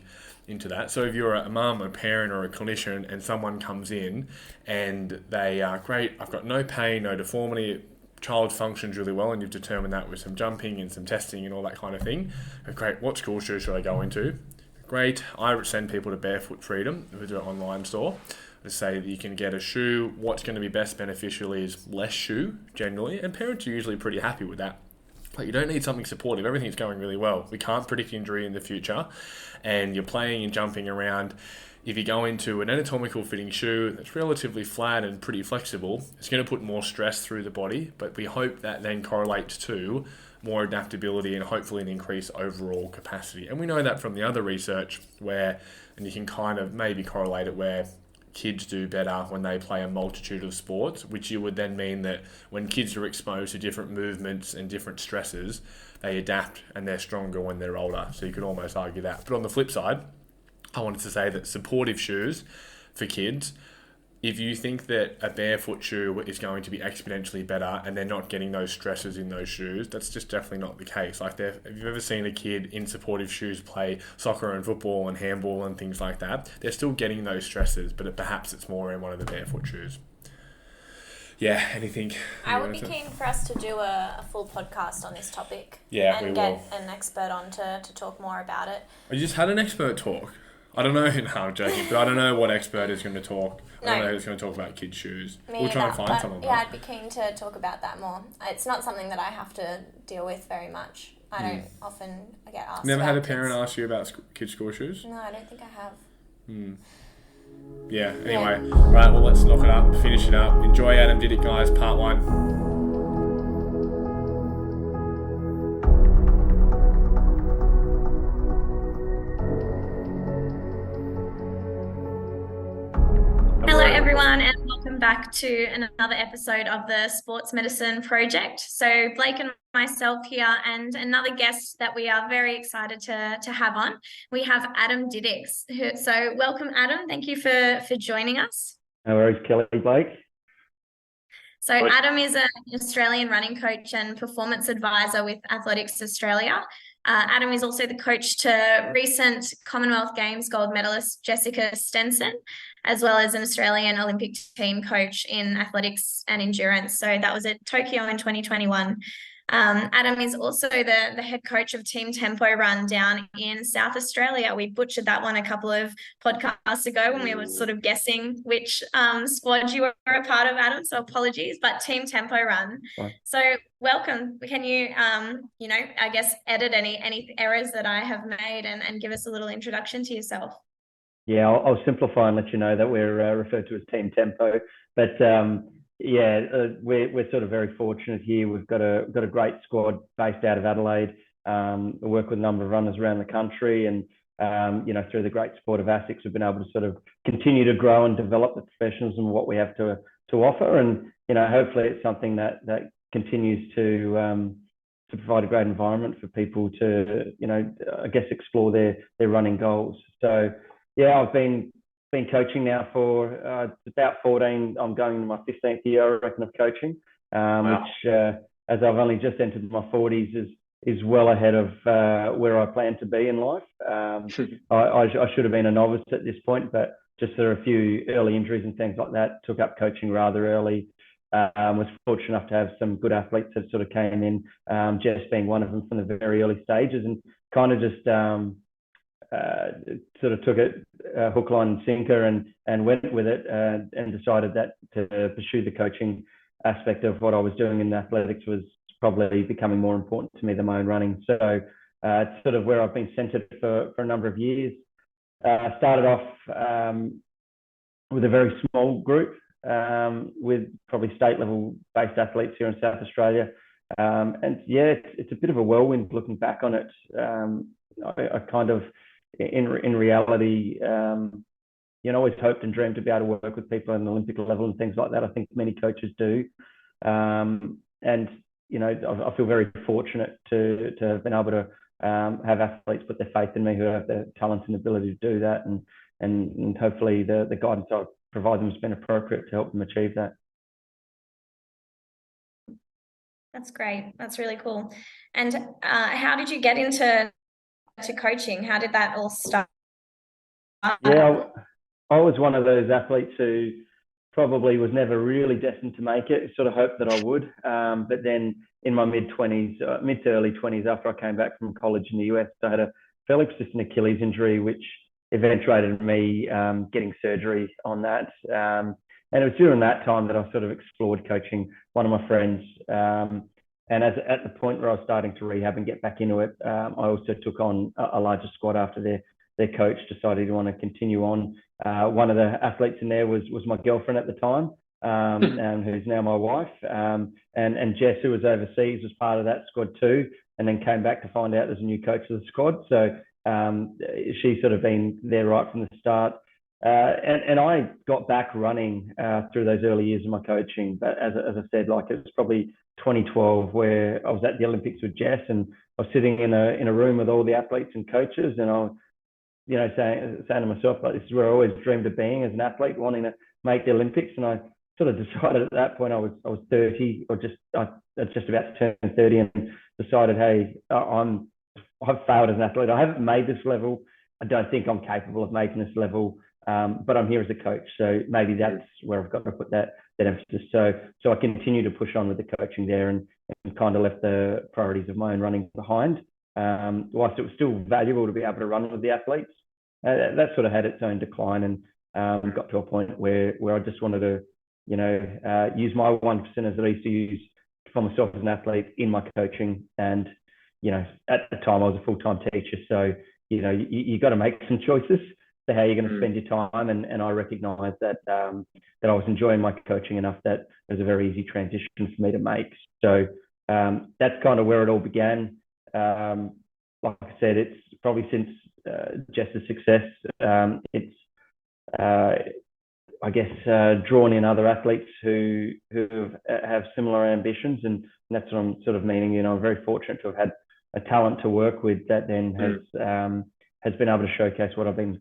into that? So if you're a mum, a parent, or a clinician, and someone comes in and they are great, I've got no pain, no deformity, child functions really well and you've determined that with some jumping and some testing and all that kind of thing, great, what school shoes should I go into? Great, I send people to Barefoot Freedom, who's an online store, to say that you can get a shoe. What's going to be best beneficial is less shoe, generally, and parents are usually pretty happy with that. But you don't need something supportive. Everything's going really well. We can't predict injury in the future, and you're playing and jumping around. If you go into an anatomical fitting shoe that's relatively flat and pretty flexible, it's going to put more stress through the body, but we hope that then correlates to more adaptability and hopefully an increased overall capacity. And we know that from the other research where, and you can kind of maybe correlate it where kids do better when they play a multitude of sports, which you would then mean that when kids are exposed to different movements and different stresses, they adapt and they're stronger when they're older. So you could almost argue that. But on the flip side, I wanted to say that supportive shoes for kids, if you think that a barefoot shoe is going to be exponentially better and they're not getting those stresses in those shoes, that's just definitely not the case. Like, if you've ever seen a kid in supportive shoes play soccer and football and handball and things like that, they're still getting those stresses, but perhaps it's more in one of the barefoot shoes. Yeah, anything? I would be keen for us to do a full podcast on this topic. Yeah, and we get will. an expert on to talk more about it. I just had an expert talk. I don't know, no, I'm joking, but I don't know what expert is going to talk. I don't know who's going to talk about kids' shoes. We'll try and find someone. Yeah, I'd be keen to talk about that more. It's not something that I have to deal with very much. I don't often get asked. Never had a kids. parent ask you about kids' school shoes? No, I don't think I have. Yeah, anyway. Right, well, let's knock it up, finish it up. Enjoy Adam Didyk, guys, part 1. Hello everyone and welcome back to another episode of the Sports Medicine Project. So Blake and myself here and another guest that we are very excited to have on. We have Adam Didyk. So welcome Adam, thank you for joining us. No worries, Kelly, Blake. So Adam is an Australian running coach and performance advisor with Athletics Australia. Adam is also the coach to recent Commonwealth Games gold medalist Jessica Stenson, as well as an Australian Olympic team coach in athletics and endurance. So that was at Tokyo in 2021. Adam is also the head coach of TeamTempoRun down in South Australia. We butchered that one a couple of podcasts ago when we were sort of guessing which squad you were a part of, Adam, so apologies, but TeamTempoRun. Right. So welcome. Can you, I guess, edit any errors that I have made and give us a little introduction to yourself? Yeah, I'll simplify and let you know that we're referred to as Team Tempo, but we're sort of very fortunate here. We've got a great squad based out of Adelaide. We work with a number of runners around the country, and through the great support of ASICS, we've been able to sort of continue to grow and develop the professionals and what we have to offer. And hopefully it's something that continues to provide a great environment for people to I guess explore their running goals. So yeah, I've been coaching now for about 14. I'm going into my 15th year, I reckon, of coaching, Wow. which, as I've only just entered my 40s, is well ahead of where I plan to be in life. I should have been a novice at this point, but just there are a few early injuries and things like that. Took up coaching rather early. Was fortunate enough to have some good athletes that sort of came in, Jess being one of them from the very early stages, and kind of just sort of took it hook, line and sinker and went with it, and decided that to pursue the coaching aspect of what I was doing in athletics was probably becoming more important to me than my own running. So it's sort of where I've been centered for a number of years. Started off with a very small group with probably state level based athletes here in South Australia. And yeah, it's a bit of a whirlwind looking back on it. I kind of, in reality, always hoped and dreamed to be able to work with people at an Olympic level and things like that. I think many coaches do. And, I feel very fortunate to have been able to have athletes put their faith in me who have the talent and ability to do that. And hopefully the guidance I provide them has been appropriate to help them achieve that. That's great. That's really cool. And how did you get into coaching? How did that all start? Yeah, I was one of those athletes who probably was never really destined to make it. Sort of hoped that I would. But then in my mid to early 20s, after I came back from college in the US, I had a fairly persistent Achilles injury, which eventuated me getting surgery on that. And it was during that time that I sort of explored coaching one of my friends. And at the point where I was starting to rehab and get back into it, I also took on a larger squad after their coach decided to want to continue on. One of the athletes in there was my girlfriend at the time, and who's now my wife. And Jess, who was overseas, was part of that squad too, and then came back to find out there's a new coach of the squad. So she's sort of been there right from the start. And I got back running through those early years of my coaching. But as I said, like it was probably 2012 where I was at the Olympics with Jess, and I was sitting in a room with all the athletes and coaches, and I was, saying to myself, like, this is where I always dreamed of being as an athlete, wanting to make the Olympics. And I sort of decided at that point I was 30, or I was just about to turn 30, and decided, hey, I've failed as an athlete. I haven't made this level. I don't think I'm capable of making this level. But I'm here as a coach, so maybe that's where I've got to put that emphasis. So I continue to push on with the coaching there, and kind of left the priorities of my own running behind. Whilst it was still valuable to be able to run with the athletes, that sort of had its own decline, and got to a point where I just wanted to, use my 1% as I used to use for myself as an athlete in my coaching. And at the time I was a full-time teacher, so you got to make some choices to how you're going to spend your time, and I recognised that I was enjoying my coaching enough that it was a very easy transition for me to make. So that's kind of where it all began. Like I said, it's probably since Jess's success, it's I guess drawn in other athletes who have similar ambitions, and that's what I'm sort of meaning. I'm very fortunate to have had a talent to work with that then has been able to showcase what I've been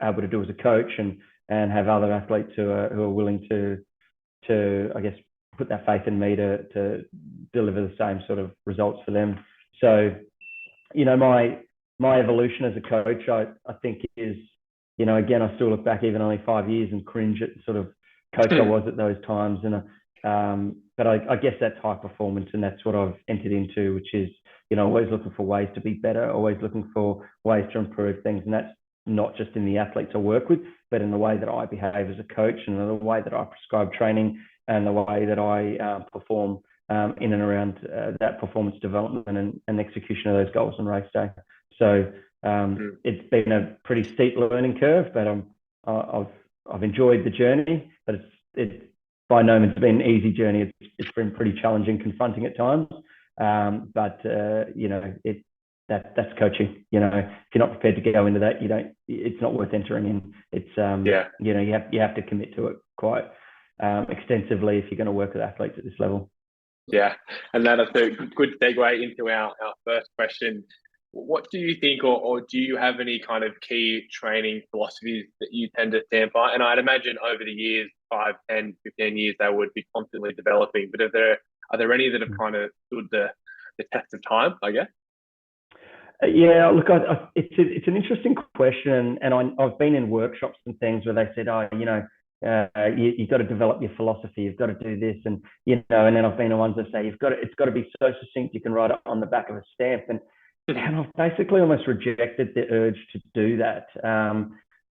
able to do as a coach, and have other athletes who are willing to I guess put that faith in me to deliver the same sort of results for them. So my evolution as a coach, I think is, again, I still look back even only 5 years and cringe at the sort of coach I was at those times. And but I guess that's high performance, and that's what I've entered into, which is always looking for ways to be better, always looking for ways to improve things. And that's not just in the athletes I work with, but in the way that I behave as a coach, and the way that I prescribe training, and the way that I perform in and around that performance development and execution of those goals on race day. So it's been a pretty steep learning curve, but I've enjoyed the journey. But it's by no means been an easy journey. It's been pretty challenging, confronting at times. But that's coaching. If you're not prepared to go into that, it's not worth entering in. It's you have to commit to it quite extensively if you're going to work with athletes at this level. Yeah, and that's a good segue into our first question. What do you think, or do you have any kind of key training philosophies that you tend to stand by? And I'd imagine over the years, 5, 10, 15 years, they would be constantly developing. But are there any that have kind of stood the test of time, I guess? Yeah, look, it's an interesting question, and I've been in workshops and things where they said, you've got to develop your philosophy, you've got to do this, and and then I've been the ones that say it's got to be so succinct you can write it on the back of a stamp, and I've basically almost rejected the urge to do that,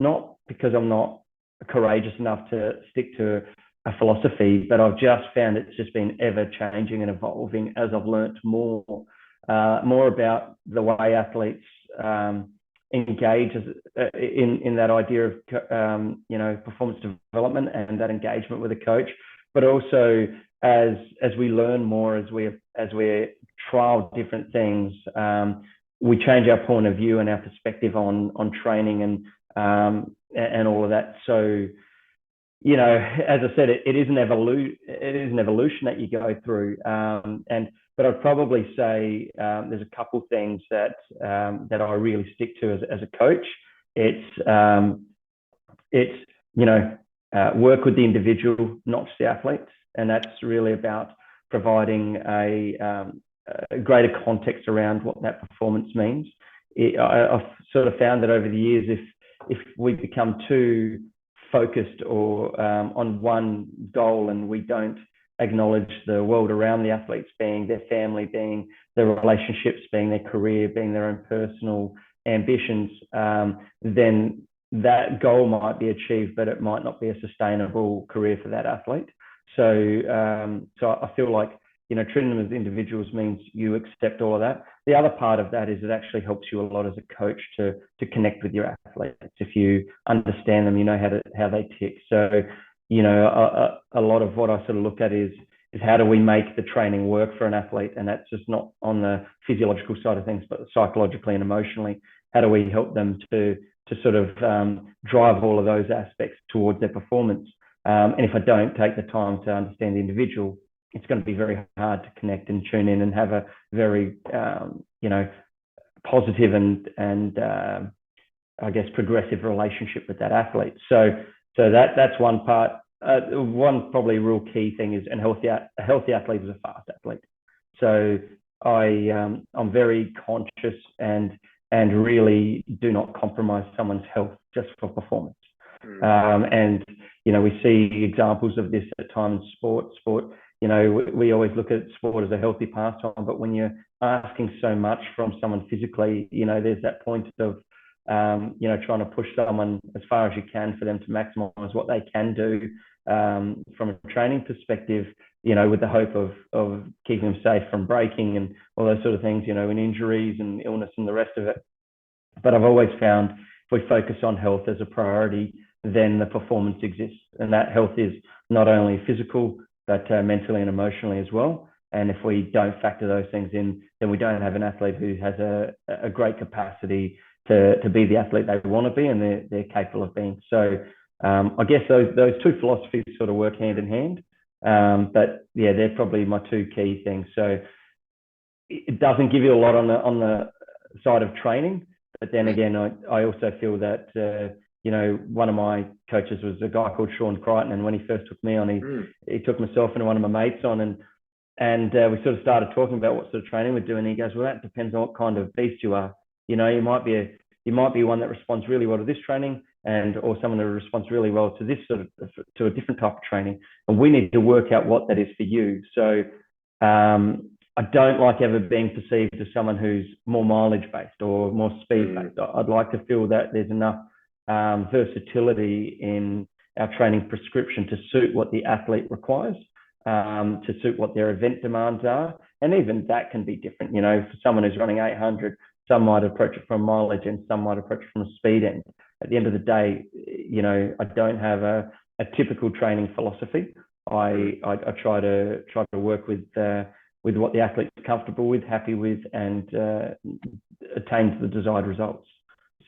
not because I'm not courageous enough to stick to a philosophy, but I've just found it's just been ever changing and evolving as I've learnt more about the way athletes engage in that idea of performance development and that engagement with a coach, but also as we learn more, as we trial different things, we change our point of view and our perspective on training and all of that. So as I said, it is an evolution that you go through, but I'd probably say there's a couple things that I really stick to as a coach. It's work with the individual, not just the athletes, and that's really about providing a greater context around what that performance means. I've sort of found that over the years, if we become too focused or on one goal, and we don't acknowledge the world around the athletes, being their family, being their relationships, being their career, being their own personal ambitions, then that goal might be achieved, but it might not be a sustainable career for that athlete. So I feel like, treating them as individuals means you accept all of that. The other part of that is it actually helps you a lot as a coach to connect with your athletes. If you understand them, you know how they tick. So, a lot of what I sort of look at is how do we make the training work for an athlete? And that's just not on the physiological side of things, but psychologically and emotionally. How do we help them to sort of drive all of those aspects towards their performance? And if I don't take the time to understand the individual, it's going to be very hard to connect and tune in and have a very, positive and I guess progressive relationship with that athlete. So that's one part. One probably real key thing is a healthy athlete is a fast athlete. So I'm very conscious and really do not compromise someone's health just for performance. And we see examples of this at times in sport. We always look at sport as a healthy pastime, but when you're asking so much from someone physically, there's that point of trying to push someone as far as you can for them to maximize what they can do from a training perspective, with the hope of keeping them safe from breaking and all those sort of things, and injuries and illness and the rest of it. But I've always found if we focus on health as a priority, then the performance exists. And that health is not only physical, but mentally and emotionally as well. And if we don't factor those things in, then we don't have an athlete who has a great capacity to be the athlete they want to be and they're capable of being. So I guess those two philosophies sort of work hand in hand. But yeah, they're probably my two key things. So it doesn't give you a lot on the side of training, but then again, I also feel that one of my coaches was a guy called Sean Crichton, and when he first took me on, he took myself and one of my mates on, and we sort of started talking about what sort of training we're doing. And he goes, well, that depends on what kind of beast you are. You might be one that responds really well to this training, or someone that responds really well to this to a different type of training, and we need to work out what that is for you. So I don't like ever being perceived as someone who's more mileage based or more speed based. I'd like to feel that there's enough versatility in our training prescription to suit what the athlete requires, to suit what their event demands are. And even that can be different. For someone who's running 800, some might approach it from mileage and some might approach it from a speed end. At the end of the day, I don't have a typical training philosophy. I try to work with what the athlete's comfortable with, happy with, and attains the desired results.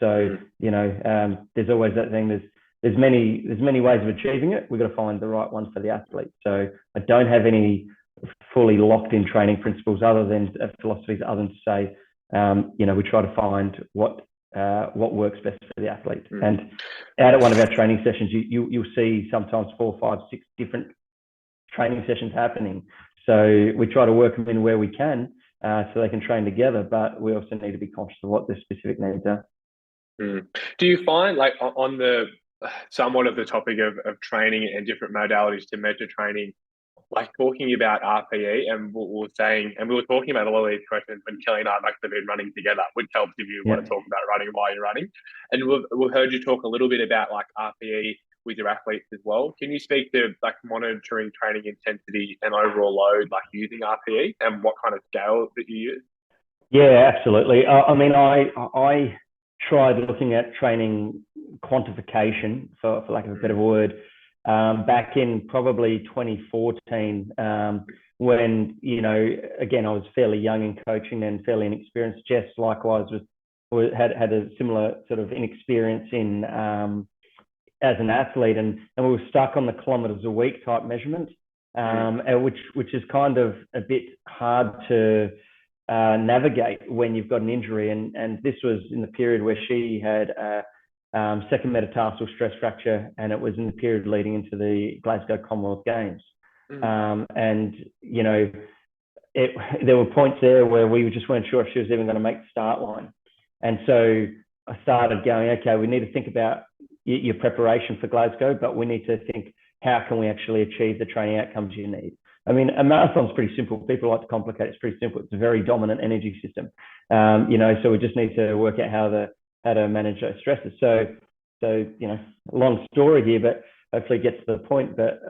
So, there's always that thing. There's many ways of achieving it. We've got to find the right one for the athlete. So I don't have any fully locked in training principles other than philosophies, other than to say, we try to find what works best for the athlete. And out at one of our training sessions, you'll see sometimes 4, 5, 6 different training sessions happening. So we try to work them in where we can, so they can train together, but we also need to be conscious of what their specific needs are. Do you find, like, on the somewhat of the topic of training and different modalities to measure training, like talking about RPE, and we were talking about a lot of these questions when Kelly and I have actually been running together, which helps if you want to talk about running while you're running. And we've heard you talk a little bit about like RPE with your athletes as well. Can you speak to like monitoring training intensity and overall load, like using RPE, and what kind of scale that you use? Yeah, absolutely. I tried looking at training quantification, for lack of a better word, back in probably 2014, when, again, I was fairly young in coaching and fairly inexperienced. Jess, likewise, had a similar sort of inexperience in as an athlete, and we were stuck on the kilometers a week type measurement, which is kind of a bit hard to navigate when you've got an injury. And this was in the period where she had second metatarsal stress fracture, and it was in the period leading into the Glasgow Commonwealth Games. And there were points there where we just weren't sure if she was even going to make the start line. And so I started going, okay, we need to think about your preparation for Glasgow, but we need to think, how can we actually achieve the training outcomes you need? I mean, a marathon's pretty simple. People like to complicate it. It's pretty simple. It's a very dominant energy system, so we just need to work out how to manage those stresses. So long story here, but hopefully get to the point. But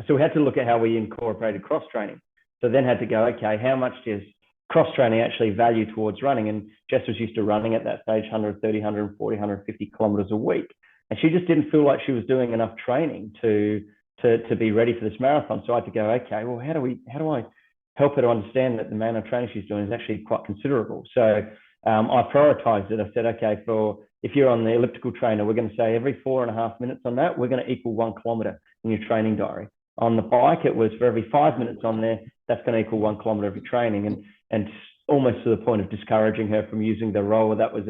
so we had to look at how we incorporated cross training. So then had to go, okay, how much does cross training actually value towards running? And Jess was used to running at that stage 130, 140, 150 kilometers a week, and she just didn't feel like she was doing enough training to be ready for this marathon. So I had to go, okay, well, how do I help her to understand that the amount of training she's doing is actually quite considerable? So I prioritized it. I said, okay, if you're on the elliptical trainer, we're going to say every 4.5 minutes on that, we're going to equal 1 kilometer in your training diary. On the bike, it was for every 5 minutes on there, that's going to equal 1 kilometer of your training. And almost to the point of discouraging her from using the rower that was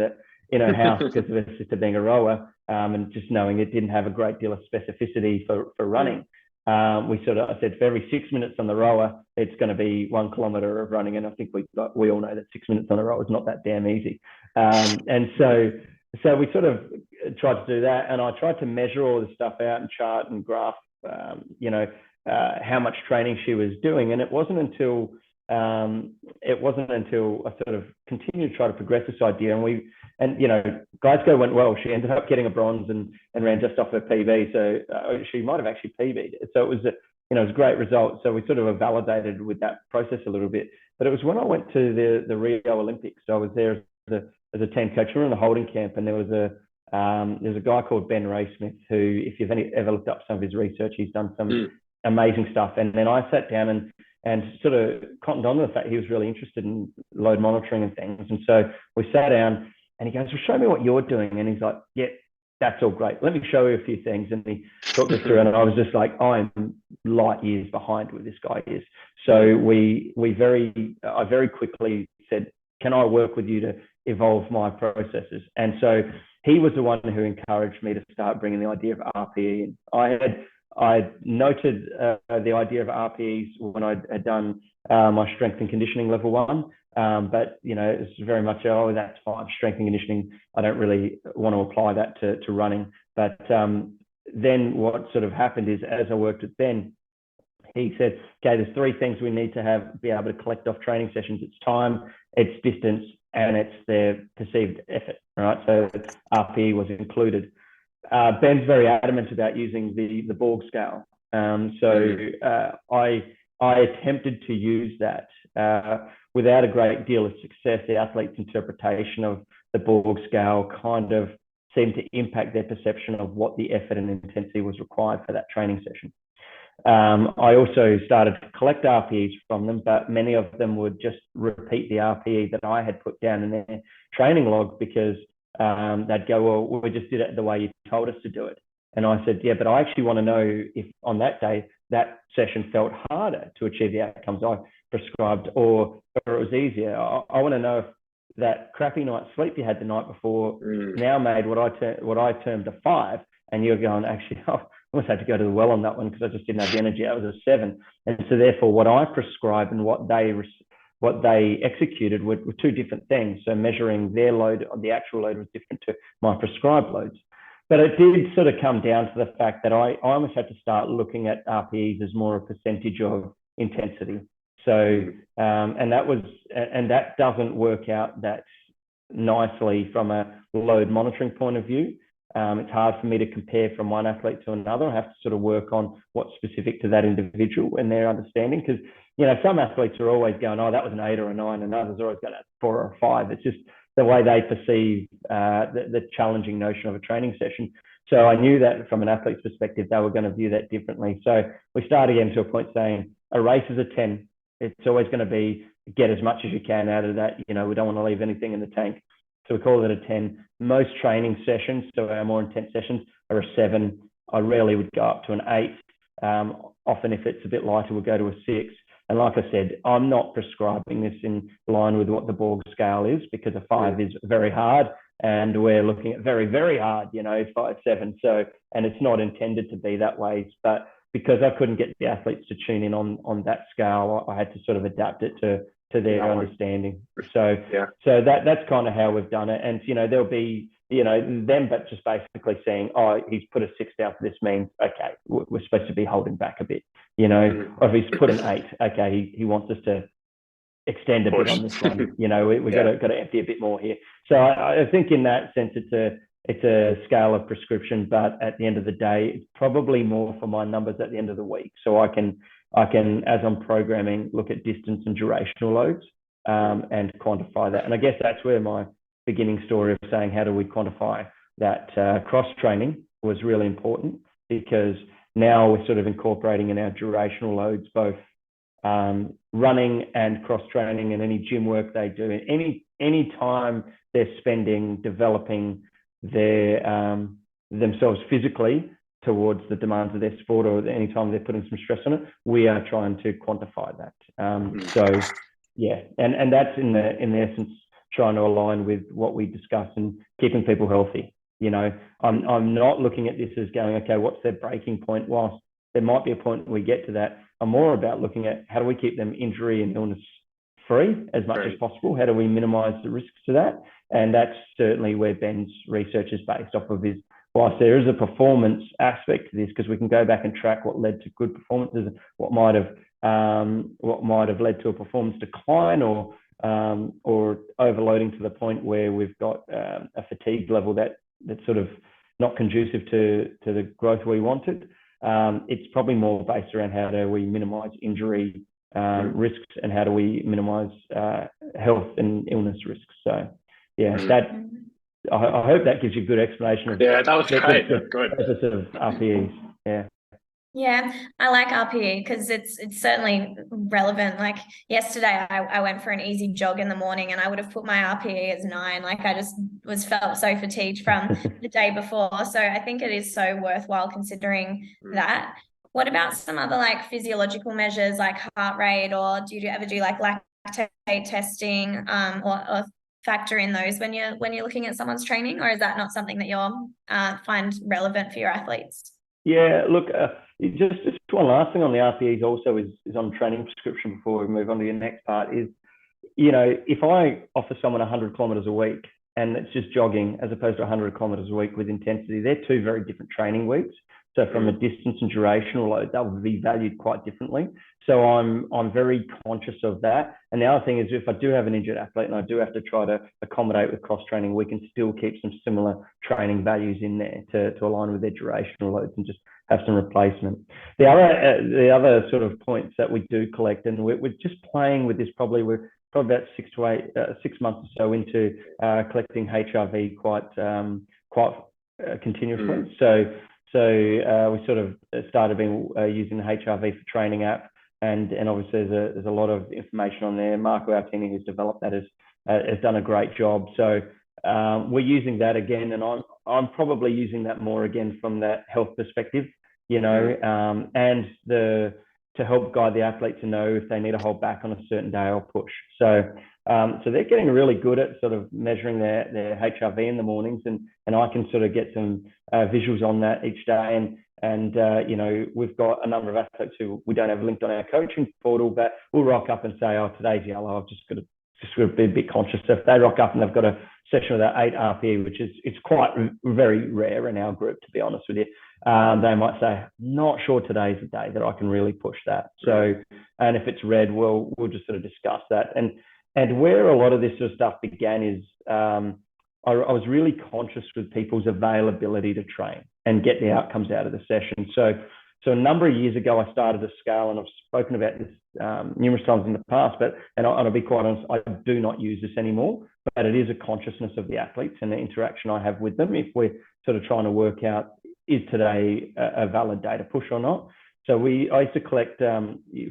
in her house because of her sister being a rower, and just knowing it didn't have a great deal of specificity for running. I said for every 6 minutes on the rower, it's going to be 1 kilometer of running. And I think we all know that 6 minutes on the rower is not that damn easy. And so we sort of tried to do that, and I tried to measure all this stuff out and chart and graph, how much training she was doing. And it wasn't until I sort of continued to try to progress this idea, and Glasgow went well. She ended up getting a bronze and ran just off her PB. So she might have actually PB'd. So it was a great result. So we sort of validated with that process a little bit. But it was when I went to the Rio Olympics. So I was there as a team coach. We were in the holding camp, and there was a guy called Ben Raysmith who, if you've ever looked up some of his research, he's done some amazing stuff. And then I sat down and sort of cottoned on to the fact he was really interested in load monitoring and things. And so we sat down, and he goes, well, show me what you're doing. And he's like, yeah, that's all great. Let me show you a few things. And he talked us through, and I was just like, I'm light years behind where this guy is. So I very quickly said, can I work with you to evolve my processes? And so he was the one who encouraged me to start bringing the idea of RPE in. I noted the idea of RPEs when I had done my strength and conditioning level 1. But it's very much, that's fine, strength and conditioning. I don't really want to apply that to running. But then what sort of happened is, as I worked with Ben, he said, okay, there's 3 things we need to be able to collect off training sessions. It's time, it's distance, and it's their perceived effort, right? So RPE was included. Ben's very adamant about using the Borg scale. I attempted to use that without a great deal of success. The athlete's interpretation of the Borg scale kind of seemed to impact their perception of what the effort and intensity was required for that training session. I also started to collect RPEs from them, but many of them would just repeat the RPE that I had put down in their training log because they'd go, well, we just did it the way you told us to do it. And I said, yeah, but I actually want to know if on that day that session felt harder to achieve the outcomes I prescribed, or it was easier. I want to know if that crappy night's sleep you had the night before now made what I termed a 5, and you're going, actually, I almost had to go to the well on that one because I just didn't have the energy. That was a 7. And so therefore what I prescribed and what they executed were 2 different things. So measuring their load, the actual load, was different to my prescribed loads. But it did sort of come down to the fact that I almost had to start looking at RPEs as more a percentage of intensity. So, and that doesn't work out that nicely from a load monitoring point of view. It's hard for me to compare from one athlete to another. I have to sort of work on what's specific to that individual and their understanding, because some athletes are always going, oh, that was an 8 or a 9, and others are always going, 4 or a 5. It's just the way they perceive the challenging notion of a training session. So I knew that from an athlete's perspective, they were going to view that differently. So we started getting to a point saying a race is a 10. It's always going to be get as much as you can out of that. We don't want to leave anything in the tank. So we call it a 10. Most training sessions, so our more intense sessions, are a 7. I rarely would go up to an 8. Often if it's a bit lighter, we'll go to a 6. And like I said, I'm not prescribing this in line with what the Borg scale is, because a 5 is very hard, and we're looking at very, very hard, 5, 7. So, and it's not intended to be that way. But because I couldn't get the athletes to tune in on that scale, I had to sort of adapt it to to their understanding. So that's kind of how we've done it. And, there'll be, them, but just basically saying, oh, he's put a 6 down for this means, okay, we're supposed to be holding back a bit, or if he's put an 8, okay, he wants us to extend a bit on this one. We've got to empty a bit more here. So I think in that sense, it's a scale of prescription, but at the end of the day, it's probably more for my numbers at the end of the week. So I can, as I'm programming, look at distance and durational loads and quantify that. And I guess that's where my beginning story of saying, how do we quantify that cross-training was really important, because now we're sort of incorporating in our durational loads, both running and cross-training and any gym work they do. Any time they're spending developing their themselves physically towards the demands of their sport, or any time they're putting some stress on it, we are trying to quantify that. So yeah, and that's in the essence trying to align with what we discuss and keeping people healthy. I'm not looking at this as going, okay, what's their breaking point? Whilst there might be a point where we get to that, I'm more about looking at how do we keep them injury and illness free as much as possible? How do we minimize the risks to that? And that's certainly where Ben's research is based off of, is whilst there is a performance aspect to this, because we can go back and track what led to good performances, what might have led to a performance decline, or overloading to the point where we've got a fatigue level that's sort of not conducive to the growth we wanted. It's probably more based around how do we minimize injury risks and how do we minimize health and illness risks. So yeah, that I hope that gives you a good explanation of that was great. Good. The sort of RPEs. Yeah, I like RPE because it's certainly relevant. Like yesterday, I went for an easy jog in the morning and I would have put my RPE as 9. Like I just felt so fatigued from the day before. So I think it is so worthwhile considering that. What about some other like physiological measures like heart rate, or do you ever do like lactate testing or factor in those when you're looking at someone's training, or is that not something that you'll find relevant for your athletes? Yeah, look, just one last thing on the RPEs also is on training prescription before we move on to your next part is, if I offer someone 100 kilometers a week and it's just jogging as opposed to 100 kilometers a week with intensity, they're two very different training weeks. So from a distance and durational load, that will be valued quite differently. So I'm very conscious of that. And the other thing is, if I do have an injured athlete and I do have to try to accommodate with cross training, we can still keep some similar training values in there to align with their durational loads and just have some replacement. The other sort of points that we do collect, and we're just playing with this, we're probably about 6 months or so into collecting HRV quite continuously. So we sort of started using the HRV for training app, and obviously there's a lot of information on there. Marco, our team who's developed that, has done a great job. So we're using that again, and I'm probably using that more again from that health perspective, and to help guide the athlete to know if they need to hold back on a certain day or push. So they're getting really good at sort of measuring their HRV in the mornings, and I can sort of get some visuals on that each day. And we've got a number of athletes who we don't have linked on our coaching portal, but we'll rock up and say, oh, today's yellow, I've just got to be a bit conscious. So if they rock up and they've got a session with that 8 RPE, which is quite very rare in our group, to be honest with you, they might say, not sure today's the day that I can really push that. So, and if it's red, we'll just sort of discuss that. And where a lot of this sort of stuff began is I was really conscious with people's availability to train and get the outcomes out of the session. So a number of years ago, I started a scale, and I've spoken about this numerous times in the past, and I'll be quite honest, I do not use this anymore, but it is a consciousness of the athletes and the interaction I have with them if we're sort of trying to work out, is today a valid day to push or not? So I used to collect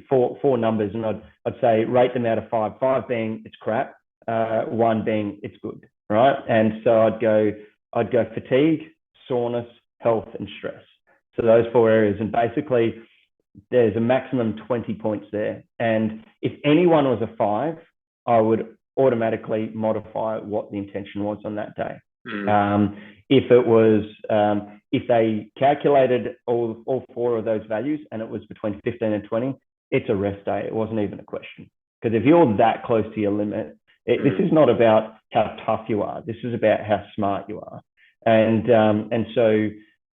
four numbers, and I'd say rate them out of 5. 5 being it's crap, 1 being it's good, right? And so I'd go fatigue, soreness, health, and stress. So those 4 areas, and basically there's a maximum 20 points there. And if anyone was a 5, I would automatically modify what the intention was on that day. If it was, if they calculated all 4 of those values and it was between 15 and 20, it's a rest day. It wasn't even a question, Because if you're that close to your limit, this is not about how tough you are. This is about how smart you are. And so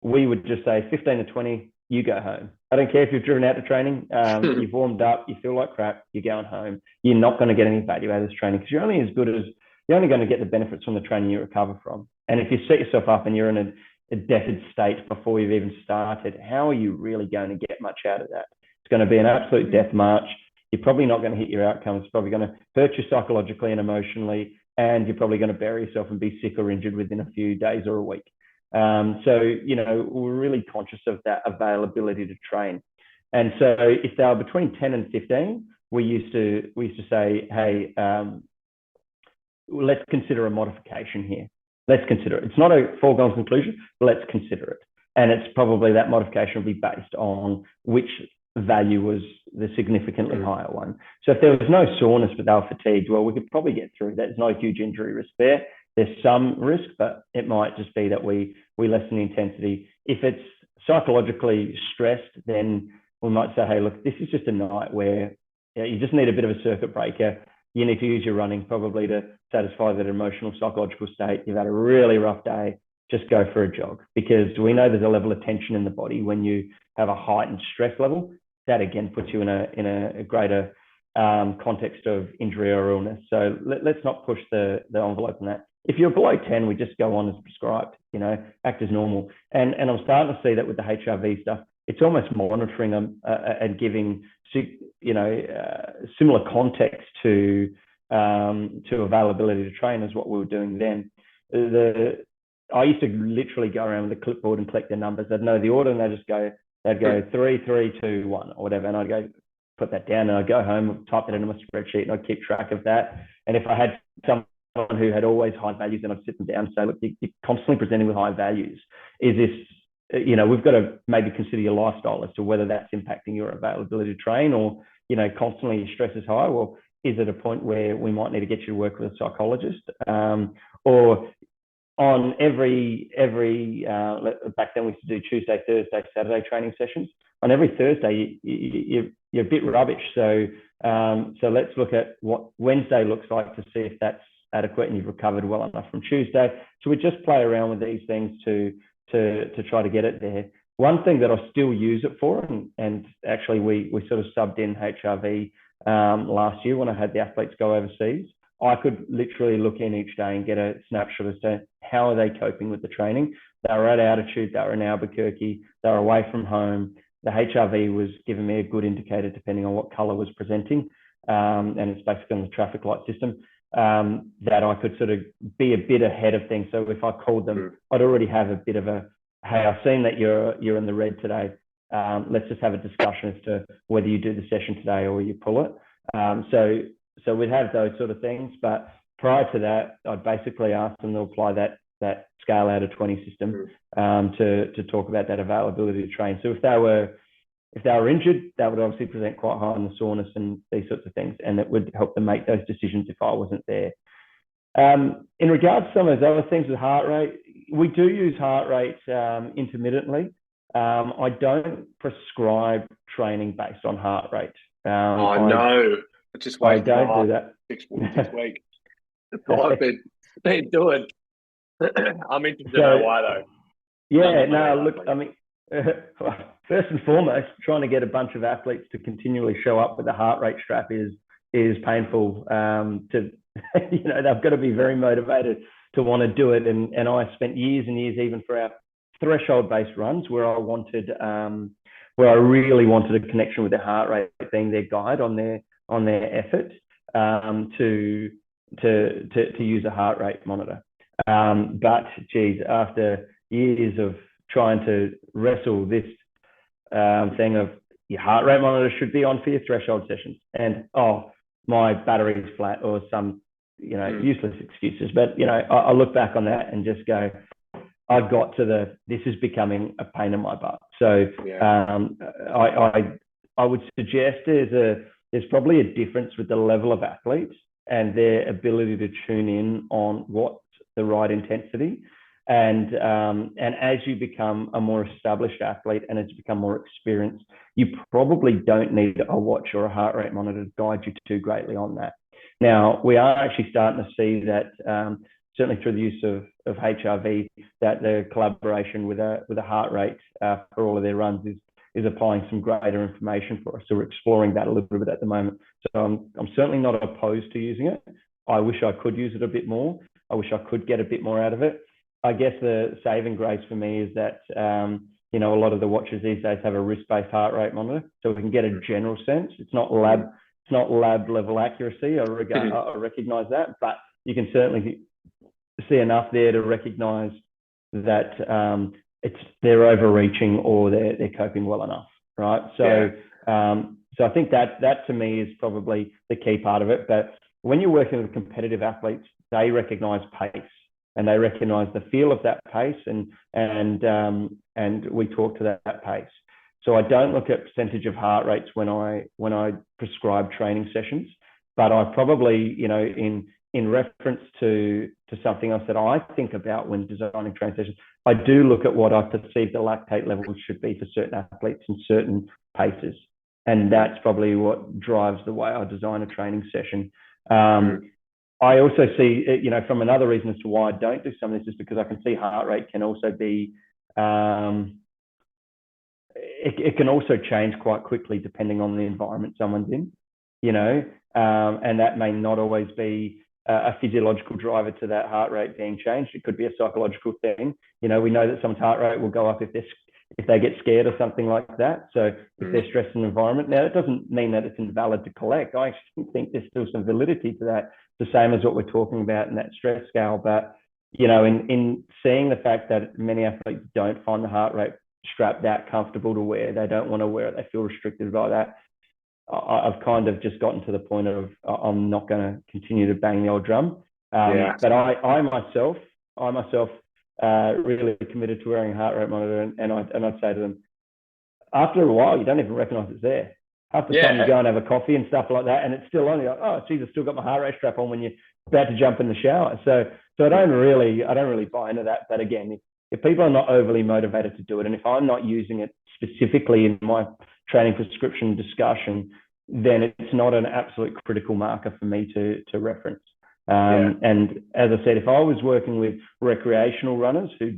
we would just say 15 to 20, you go home. I don't care if you've driven out to training, you've warmed up, you feel like crap, you're going home. You're not going to get any value out of this training because you're only going to get the benefits from the training you recover from. And if you set yourself up and you're in a death's state before you've even started, how are you really going to get much out of that? It's going to be an absolute death march. You're probably not going to hit your outcomes. It's probably going to hurt you psychologically and emotionally, and you're probably going to bury yourself and be sick or injured within a few days or a week. So, you know, we're really conscious of that availability to train. And so if they were between 10 and 15, we used to say, hey, let's consider a modification here. Let's consider it. It's not a foregone conclusion, but let's consider it. And it's probably that modification will be based on which value was the significantly higher one. So if there was no soreness but they were fatigued, well, we could probably get through that. There's no huge injury risk there. There's some risk, but it might just be that we lessen the intensity. If it's psychologically stressed, then we might say, hey, look, this is just a night where you just need a bit of a circuit breaker. You need to use your running probably to satisfy that emotional, psychological state. You've had a really rough day. Just go for a jog, because we know there's a level of tension in the body when you have a heightened stress level. That again puts you in a greater context of injury or illness. So let's not push the envelope on that. If you're below 10, we just go on as prescribed, you know, act as normal. And I'm starting to see that with the HRV stuff. It's almost monitoring them and giving, you know, similar context to availability to train as what we were doing then. I used to literally go around with a clipboard and collect their numbers. They'd know the order and they'd go 3, 3, 2, 1 or whatever. And I'd go put that down and I'd go home, type it into my spreadsheet and I'd keep track of that. And if I had someone who had always high values, then I'd sit them down and say, look, you're constantly presenting with high values. Is this, you know, we've got to maybe consider your lifestyle as to whether that's impacting your availability to train, or, you know, constantly your stress is high. Well, is it a point where we might need to get you to work with a psychologist? Or on every back then we used to do Tuesday, Thursday, Saturday training sessions. On every Thursday, you're a bit rubbish. So let's look at what Wednesday looks like to see if that's adequate and you've recovered well enough from Tuesday. So we just play around with these things to try to get it there. One thing that I still use it for, and actually we sort of subbed in HRV last year when I had the athletes go overseas. I could literally look in each day and get a snapshot as to how are they coping with the training. They were at altitude, they were in Albuquerque, they were away from home. The HRV was giving me a good indicator depending on what color was presenting. And it's basically on the traffic light system, that I could sort of be a bit ahead of things. So if I called them, I'd already have a bit of a, hey, I've seen that you're in the red today. Let's just have a discussion as to whether you do the session today or you pull it. So we'd have those sort of things, but prior to that, I'd basically ask them to apply that scale out of 20 system to talk about that availability to train. So if they were injured, that would obviously present quite high on the soreness and these sorts of things, and it would help them make those decisions if I wasn't there. In regards to some of those other things with heart rate, we do use heart rate intermittently. I don't prescribe training based on heart rate. No. Just I don't do that. 6 weeks. That's what I've been doing. I'm interested to know why, though. Yeah, no, look, I mean, first and foremost, trying to get a bunch of athletes to continually show up with a heart rate strap is painful. You know, they've got to be very motivated to want to do it. And I spent years and years, even for our threshold-based runs, where I really wanted a connection with their heart rate being their guide on their effort, to use a heart rate monitor. But geez, after years of trying to wrestle this thing of your heart rate monitor should be on for your threshold sessions, and my battery is flat, or some, you know, useless excuses. But, you know, I look back on that and just go, I got to this is becoming a pain in my butt. So I would suggest there's probably a difference with the level of athletes and their ability to tune in on what's the right intensity. And as you become a more established athlete and as you become more experienced, you probably don't need a watch or a heart rate monitor to guide you too greatly on that. Now, we are actually starting to see that, certainly through the use of HRV, that the collaboration with a heart rate for all of their runs is applying some greater information for us. So we're exploring that a little bit at the moment. So I'm certainly not opposed to using it. I wish I could use it a bit more. I wish I could get a bit more out of it. I guess the saving grace for me is that, a lot of the watches these days have a wrist-based heart rate monitor, so we can get a general sense. It's not lab level accuracy. I recognize that, but you can certainly see enough there to recognize that they're overreaching or they're coping well enough, right? So, so I think that to me is probably the key part of it. But when you're working with competitive athletes, they recognize pace. And they recognise the feel of that pace, and we talk to that pace. So I don't look at percentage of heart rates when I prescribe training sessions, but I probably, in reference to something else that I think about when designing training sessions, I do look at what I perceive the lactate levels should be for certain athletes and certain paces, and that's probably what drives the way I design a training session. I also see, from another reason as to why I don't do some of this is because I can see heart rate can also be, it can also change quite quickly depending on the environment someone's in, and that may not always be a physiological driver to that heart rate being changed. It could be a psychological thing. We know that someone's heart rate will go up if they get scared or something like that. So if they're stressed in the environment. Now, it doesn't mean that it's invalid to collect. I actually think there's still some validity to that, the same as what we're talking about in that stress scale. But, in seeing the fact that many athletes don't find the heart rate strap that comfortable to wear, they don't want to wear it, they feel restricted by that, I've kind of just gotten to the point of I'm not going to continue to bang the old drum. But I myself really committed to wearing a heart rate monitor, and I'd say to them, after a while, you don't even recognize it's there. Half the time you go and have a coffee and stuff like that, and it's still on. You're like, oh, geez, I've still got my heart rate strap on when you're about to jump in the shower. So I don't really buy into that. But again, if people are not overly motivated to do it, and if I'm not using it specifically in my training prescription discussion, then it's not an absolute critical marker for me to reference. And as I said, if I was working with recreational runners who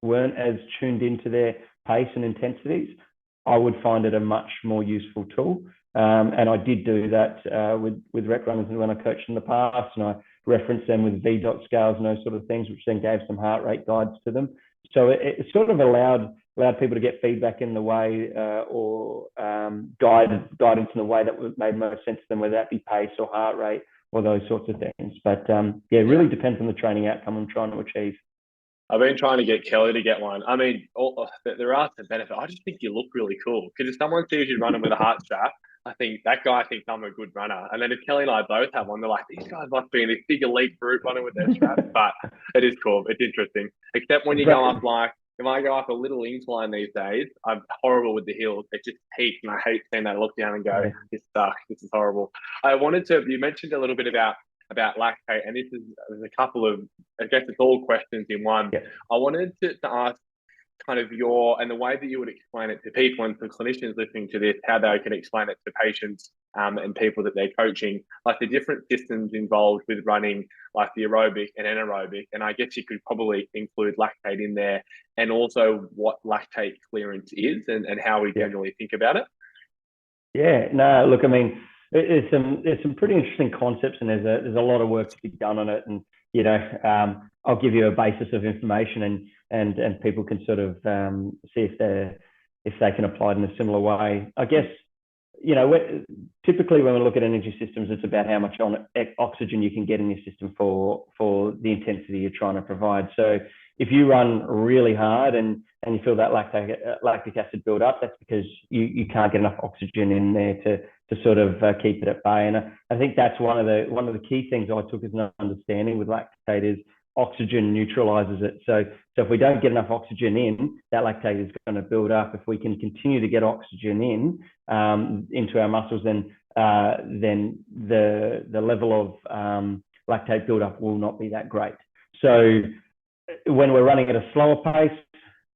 weren't as tuned into their pace and intensities, I would find it a much more useful tool. And I did do that with rec runners when I coached in the past, and I referenced them with V-dot scales and those sort of things, which then gave some heart rate guides to them. So it sort of allowed people to get feedback in the way or guidance in the way that made most sense to them, whether that be pace or heart rate or those sorts of things. But it really depends on the training outcome I'm trying to achieve. I've been trying to get Kelly to get one. I mean, there are some benefits. I just think you look really cool. Because if someone sees you running with a heart strap, I think that guy thinks I'm a good runner. And then if Kelly and I both have one, they're like, these guys must be in this big elite group running with their strap. But it is cool. It's interesting. Except when you go up, like, if I go up a little incline these days, I'm horrible with the heels. It's just peak, and I hate seeing that. I look down and go, this sucks. This is horrible. You mentioned a little bit about lactate, and there's a couple of, I guess it's all questions in one. Yeah. I wanted to ask kind of and the way that you would explain it to people and for clinicians listening to this, how they can explain it to patients and people that they're coaching, like the different systems involved with running, like the aerobic and anaerobic. And I guess you could probably include lactate in there, and also what lactate clearance is and how we generally think about it. Yeah, no, look, I mean, there's some pretty interesting concepts, and there's a lot of work to be done on it. And I'll give you a basis of information, and people can sort of see if they can apply it in a similar way. I guess typically when we look at energy systems, it's about how much oxygen you can get in your system for the intensity you're trying to provide. So if you run really hard and you feel that lactic acid build up, that's because you can't get enough oxygen in there to sort of keep it at bay. And I think that's one of the key things I took as an understanding with lactate is oxygen neutralizes it. So if we don't get enough oxygen in, that lactate is going to build up. If we can continue to get oxygen into our muscles, then the level of lactate buildup will not be that great. So when we're running at a slower pace,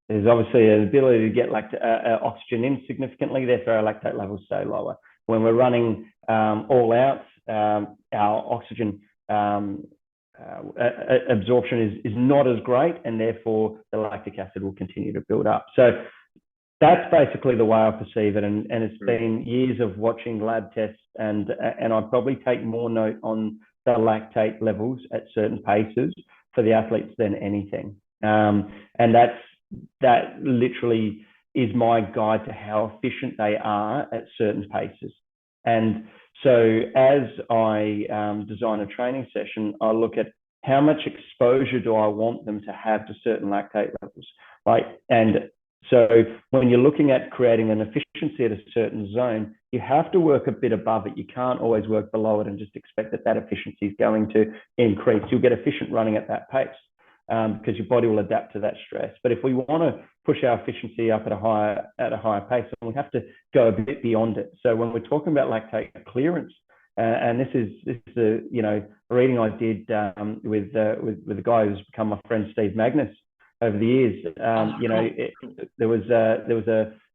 there's obviously an ability to get oxygen in significantly, therefore our lactate levels stay lower. When we're running all out, our oxygen absorption is not as great, and therefore the lactic acid will continue to build up. So that's basically the way I perceive it, and it's been years of watching lab tests, and I'd probably take more note on the lactate levels at certain paces for the athletes than anything. And that literally is my guide to how efficient they are at certain paces. And so as I design a training session, I look at how much exposure do I want them to have to certain lactate levels. And so when you're looking at creating an efficiency at a certain zone, you have to work a bit above it. You can't always work below it and just expect that efficiency is going to increase. You'll get efficient running at that pace because your body will adapt to that stress. But if we want to push our efficiency up at a higher pace, then we have to go a bit beyond it. So when we're talking about lactate clearance, and this is a reading I did with a guy who's become my friend, Steve Magnus, over the years. There was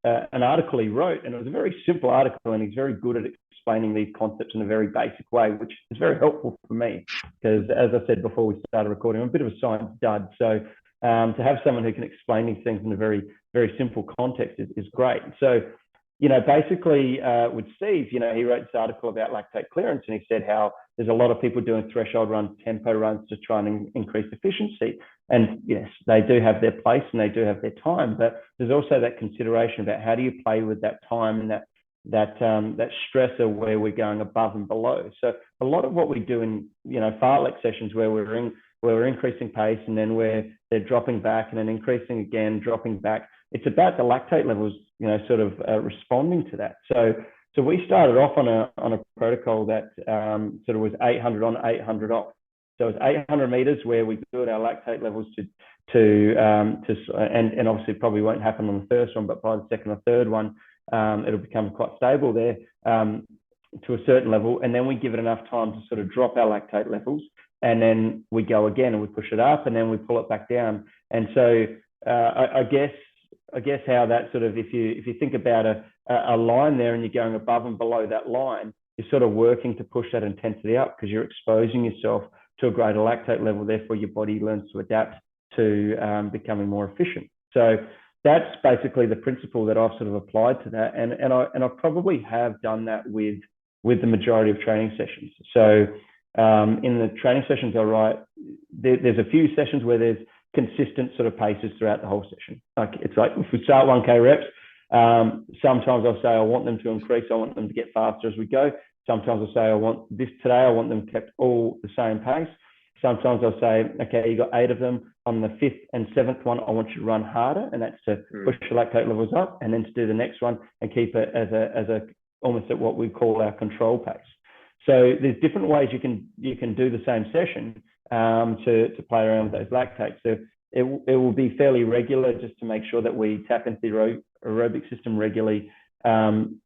an article he wrote, and it was a very simple article, and he's very good at explaining these concepts in a very basic way, which is very helpful for me because, as I said before we started recording, I'm a bit of a science dud. So to have someone who can explain these things in a very, very simple context is great. So, basically with Steve, he wrote this article about lactate clearance, and he said how there's a lot of people doing threshold runs, tempo runs to try and increase efficiency. And yes, they do have their place and they do have their time, but there's also that consideration about how do you play with that time and that stressor where we're going above and below. So a lot of what we do in fartlek sessions where we're increasing pace and then they're dropping back and then increasing again, dropping back. It's about the lactate levels, sort of responding to that. So we started off on a protocol that sort of was 800 on, 800 off. So it's 800 meters where we build our lactate levels and obviously probably won't happen on the first one, but by the second or third one, it'll become quite stable there to a certain level. And then we give it enough time to sort of drop our lactate levels. And then we go again and we push it up and then we pull it back down. And so I guess how that sort of, if you think about a line there and you're going above and below that line, you're sort of working to push that intensity up because you're exposing yourself to a greater lactate level. Therefore, your body learns to adapt to becoming more efficient. So that's basically the principle that I've sort of applied to that. And I probably have done that with the majority of training sessions. So in the training sessions I write, there's a few sessions where there's consistent sort of paces throughout the whole session. It's like if we start 1K reps, sometimes I'll say I want them to increase, I want them to get faster as we go. Sometimes I'll say I want them kept all the same pace. Sometimes I'll say, okay, you got 8 of them. On the 5th and 7th one, I want you to run harder, and that's to push your lactate levels up, and then to do the next one and keep it as a almost at what we call our control pace. So there's different ways you can do the same session to play around with those lactates. So it will be fairly regular just to make sure that we tap into the aerobic system regularly and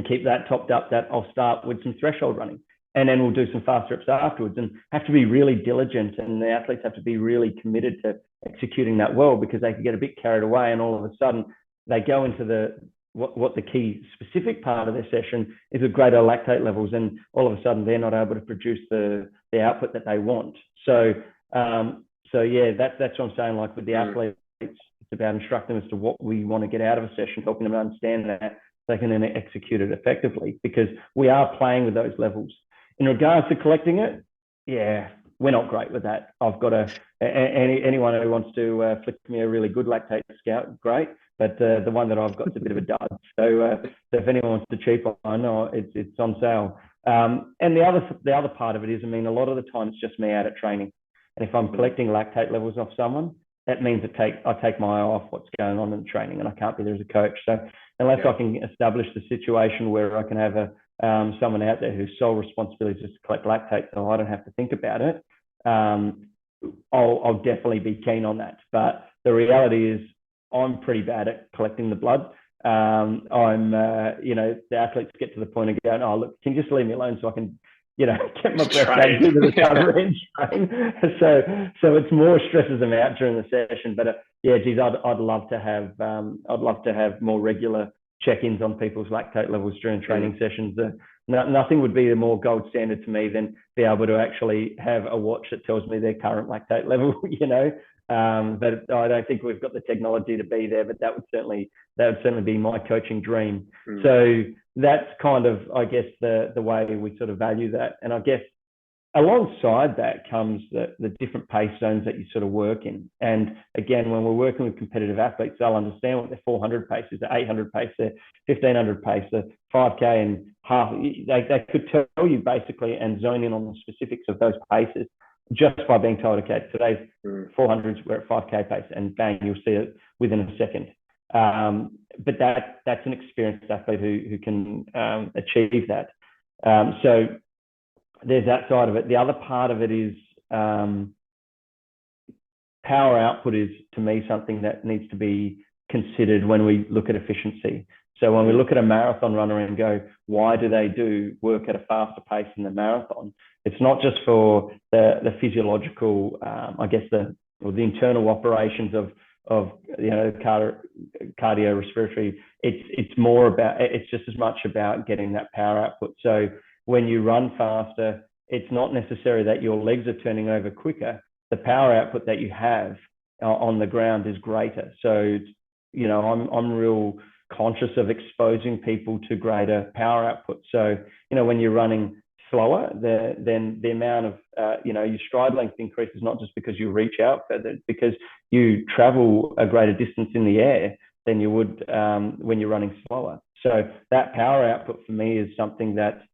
keep that topped up. That I'll start with some threshold running, and then we'll do some fast reps afterwards, and have to be really diligent, and the athletes have to be really committed to executing that well, because they can get a bit carried away and all of a sudden they go into what the key specific part of their session is with greater lactate levels, and all of a sudden they're not able to produce the output that they want. So yeah, that's what I'm saying. Like with the athletes, it's about instructing them as to what we want to get out of a session, helping them understand that they can then execute it effectively, because we are playing with those levels. In regards to collecting it, yeah, we're not great with that. I've got anyone who wants to flick me a really good lactate scout, great. But the one that I've got is a bit of a dud. So if anyone wants to cheap one, it's on sale. And the other part of it is, a lot of the time it's just me out at training. And if I'm collecting lactate levels off someone, that means I take my eye off what's going on in the training, and I can't be there as a coach. So unless I can establish the situation where I can have someone out there whose sole responsibility is just to collect lactate, so I don't have to think about it, I'll definitely be keen on that. But the reality is, I'm pretty bad at collecting the blood. The athletes get to the point of going, oh, look, can you just leave me alone so I can get my breath back, do the recovery and train. So it's more stresses them out during the session. But geez, I'd love to have more regular check-ins on people's lactate levels during training sessions. Nothing would be the more gold standard to me than be able to actually have a watch that tells me their current lactate level. But I don't think we've got the technology to be there. But that would certainly be my coaching dream. So that's kind of, I guess, the way we sort of value that. And I guess alongside that comes the different pace zones that you sort of work in. And again, when we're working with competitive athletes, they'll understand what their 400 pace is, their 800 pace, their 1500 pace, the 5K and half. They could tell you basically and zone in on the specifics of those paces just by being told, okay, today's 400s, we're at 5K pace, and bang, you'll see it within a second. But that's an experienced athlete who can achieve that. So there's that side of it. The other part of it is power output is, to me, something that needs to be considered when we look at efficiency. So when we look at a marathon runner and go, why do they do work at a faster pace in the marathon? It's not just for the physiological, I guess, the internal operations of cardiorespiratory. It's just as much about getting that power output. So when you run faster, it's not necessary that your legs are turning over quicker. The power output that you have on the ground is greater. So, I'm real conscious of exposing people to greater power output. So, when you're running slower, then the amount of, your stride length increases, not just because you reach out further, because you travel a greater distance in the air than you would when you're running slower. So that power output for me is something that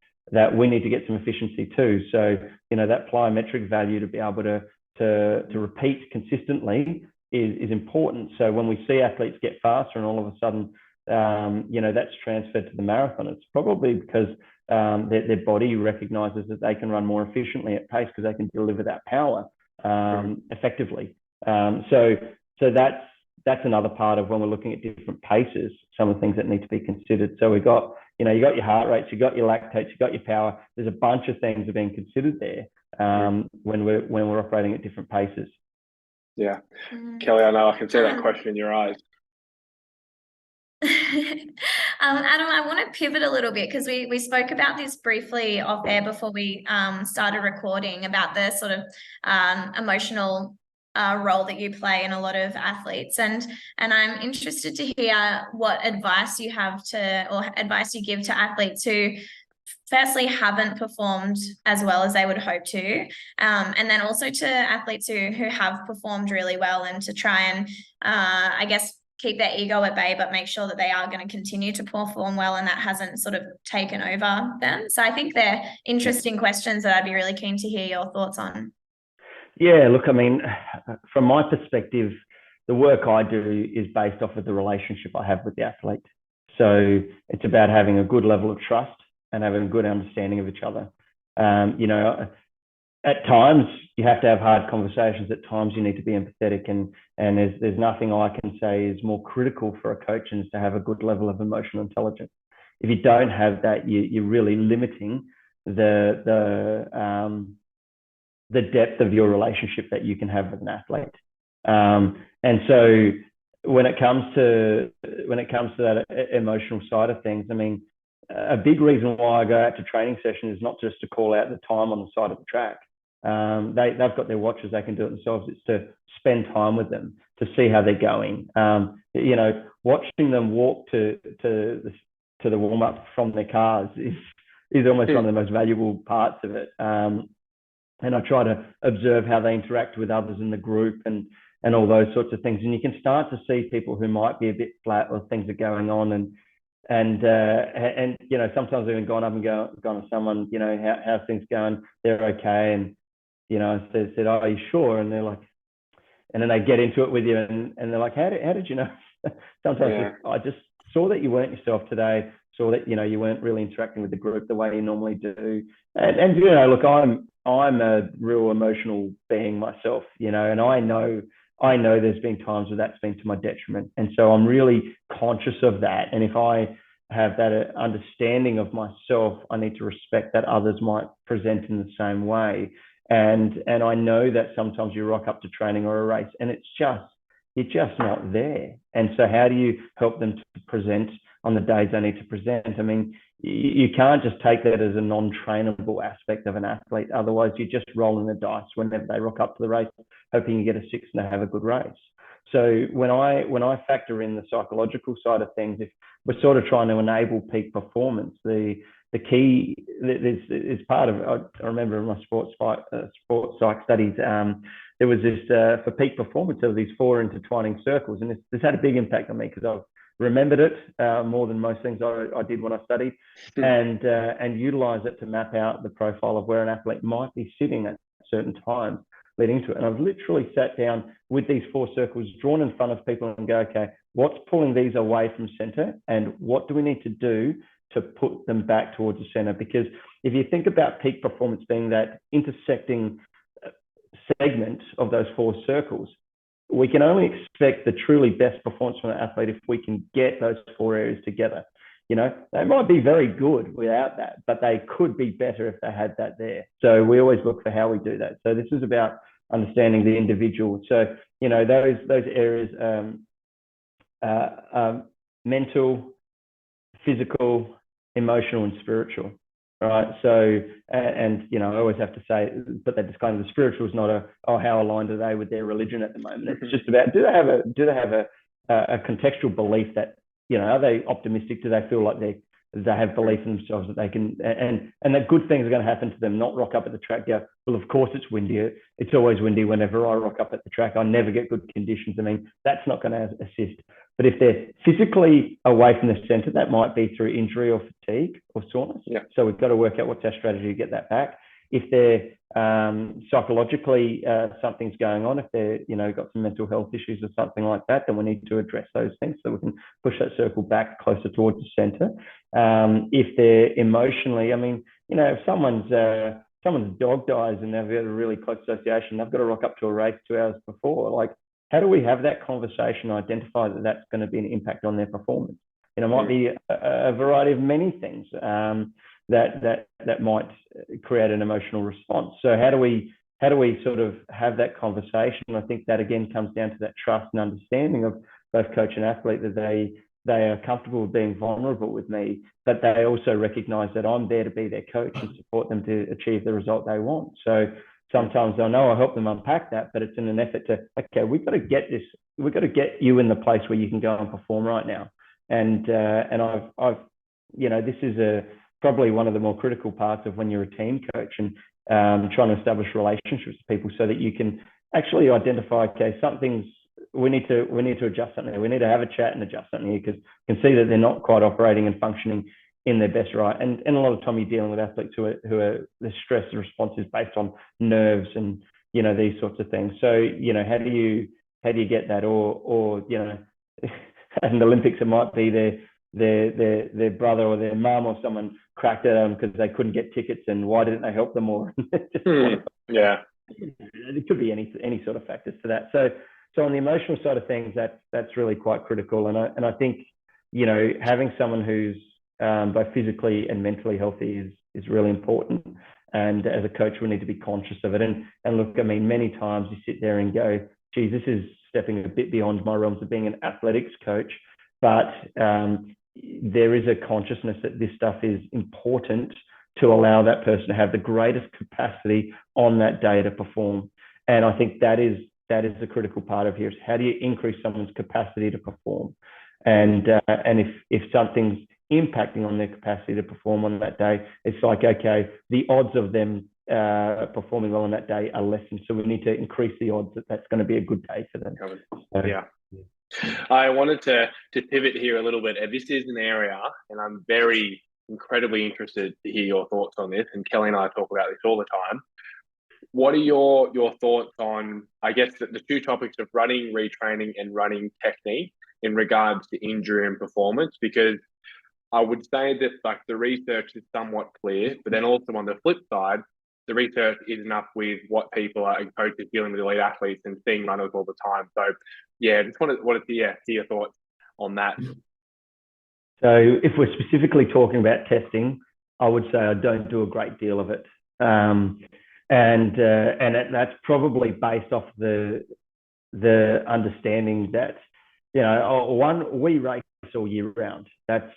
we need to get some efficiency too. So, that plyometric value to be able to repeat consistently is important. So when we see athletes get faster and all of a sudden, that's transferred to the marathon, it's probably because their body recognizes that they can run more efficiently at pace because they can deliver that power effectively. So that's another part of when we're looking at different paces, some of the things that need to be considered. So we've got, you got your heart rates, you got your lactates, you got your power. There's a bunch of things that are being considered there when we're operating at different paces. Yeah. Kelly, I know I can see that question in your eyes. Adam, I want to pivot a little bit because we spoke about this briefly off air before we started recording about the sort of emotional role that you play in a lot of athletes, and I'm interested to hear what advice you have or advice you give to athletes who firstly haven't performed as well as they would hope to, and then also to athletes who have performed really well, and to try and I guess keep their ego at bay, but make sure that they are going to continue to perform well and that hasn't sort of taken over them. So I think they're interesting questions that I'd be really keen to hear your thoughts on. Yeah, look, I mean, from my perspective, the work I do is based off of the relationship I have with the athlete. So it's about having a good level of trust and having a good understanding of each other. At times you have to have hard conversations. At times you need to be empathetic, and there's nothing I can say is more critical for a coach than to have a good level of emotional intelligence. If you don't have that, you're really limiting the depth of your relationship that you can have with an athlete. And so when it comes to that emotional side of things, I mean, a big reason why I go out to training sessions is not just to call out the time on the side of the track. They've got their watches, they can do it themselves. It's to spend time with them, to see how they're going. Watching them walk to the warm up from their cars is almost one of the most valuable parts of it. And I try to observe how they interact with others in the group and all those sorts of things. And you can start to see people who might be a bit flat or things are going on, and sometimes I've even gone up and gone to someone, how's things going? They're okay, and said, oh, are you sure? And they're like, and then they get into it with you, and they're like, how did you know? Sometimes I just saw that you weren't yourself today, saw that you weren't really interacting with the group the way you normally do, and look, I'm a real emotional being myself, and I know there's been times where that's been to my detriment, and so I'm really conscious of that. And if I have that understanding of myself, I need to respect that others might present in the same way. And I know that sometimes you rock up to training or a race and you're just not there. And so how do you help them to present on the days they need to present? I mean, you can't just take that as a non-trainable aspect of an athlete. Otherwise, you're just rolling the dice whenever they rock up to the race, hoping you get a 6 and they have a good race. So when I factor in the psychological side of things, if we're sort of trying to enable peak performance, the key is part of, I remember in my sports psych studies, there was this, for peak performance, there were these 4 intertwining circles. And this had a big impact on me because I've remembered it more than most things I did when I studied, and utilize it to map out the profile of where an athlete might be sitting at certain times leading to it. And I've literally sat down with these 4 circles drawn in front of people and go, okay, what's pulling these away from center and what do we need to do to put them back towards the center? Because if you think about peak performance being that intersecting segment of those 4 circles, we can only expect the truly best performance from an athlete if we can get those 4 areas together. You know, they might be very good without that, but they could be better if they had that there. So we always look for how we do that. So this is about understanding the individual. So, you know, those areas, mental, physical, emotional, and spiritual. Right. So, and, you know, I always have to say, but that disclaimer, the spiritual is not how aligned are they with their religion at the moment. It's just about, do they have a contextual belief that, you know, are they optimistic? Do they feel like they have belief in themselves that they can, and that good things are going to happen to them, not rock up at the track, go, well, of course it's windy. It's always windy whenever I rock up at the track. I never get good conditions. I mean, that's not going to assist. But if they're physically away from the center, that might be through injury or fatigue or soreness. Yeah. So we've got to work out what's our strategy to get that back. If they're psychologically something's going on, if they're, you know, got some mental health issues or something like that, then we need to address those things so we can push that circle back closer towards the center. If they're emotionally, I mean, you know, if someone's dog dies and they've got a really close association, they've got to rock up to a race 2 hours before. Like, how do we have that conversation, identify that that's going to be an impact on their performance? You know, it might be a variety of many things that might create an emotional response. So how do we sort of have that conversation? I think that again comes down to that trust and understanding of both coach and athlete, that they are comfortable with being vulnerable with me, but they also recognize that I'm there to be their coach and support them to achieve the result they want. So sometimes I know I help them unpack that, but it's in an effort to, okay, we've got to get you in the place where you can go and perform right now. And I've you know, this is probably one of the more critical parts of when you're a team coach and trying to establish relationships with people so that you can actually identify, okay, we need to adjust something here. We need to have a chat and adjust something here because you can see that they're not quite operating and functioning in their best right. And a lot of time you're dealing with athletes who are the stress response is based on nerves and, you know, these sorts of things. So, you know, how do you get that? Or you know, in the Olympics, it might be their brother or their mum or someone cracked at them because they couldn't get tickets, and why didn't they help them more? Yeah. It could be any sort of factors to that. So on the emotional side of things, that's really quite critical. And I think, you know, having someone who's both physically and mentally healthy is really important. And as a coach, we need to be conscious of it. And look, I mean, many times you sit there and go, geez, this is stepping a bit beyond my realms of being an athletics coach. But there is a consciousness that this stuff is important to allow that person to have the greatest capacity on that day to perform. And I think that is the critical part of here is how do you increase someone's capacity to perform? And if something's impacting on their capacity to perform on that day, it's like, okay, the odds of them performing well on that day are lessened. So we need to increase the odds that that's going to be a good day for them. So, yeah. I wanted to pivot here a little bit. And this is an area, and I'm incredibly interested to hear your thoughts on this. And Kelly and I talk about this all the time. What are your thoughts on, I guess, the 2 topics of running, retraining, and running technique in regards to injury and performance? Because I would say that like the research is somewhat clear, but then also on the flip side, the research isn't up with what people are coaches dealing with elite athletes and seeing runners all the time. So yeah, just wanted to hear your thoughts on that. So if we're specifically talking about testing, I would say I don't do a great deal of it. That's probably based off the understanding that, one, we race all year round. That's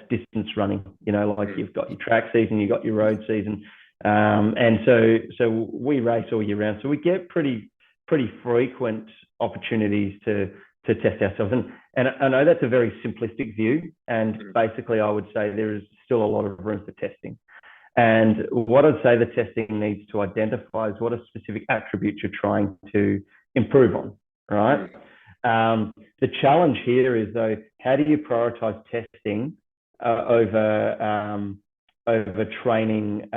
distance running. You've got your track season, you've got your road season, and so we race all year round. So we get pretty frequent opportunities to test ourselves. And I know that's a very simplistic view, and basically I would say there is still a lot of room for testing. And what I'd say the testing needs to identify is what are specific attributes you're trying to improve on, right? The challenge here is, though, how do you prioritize testing over training,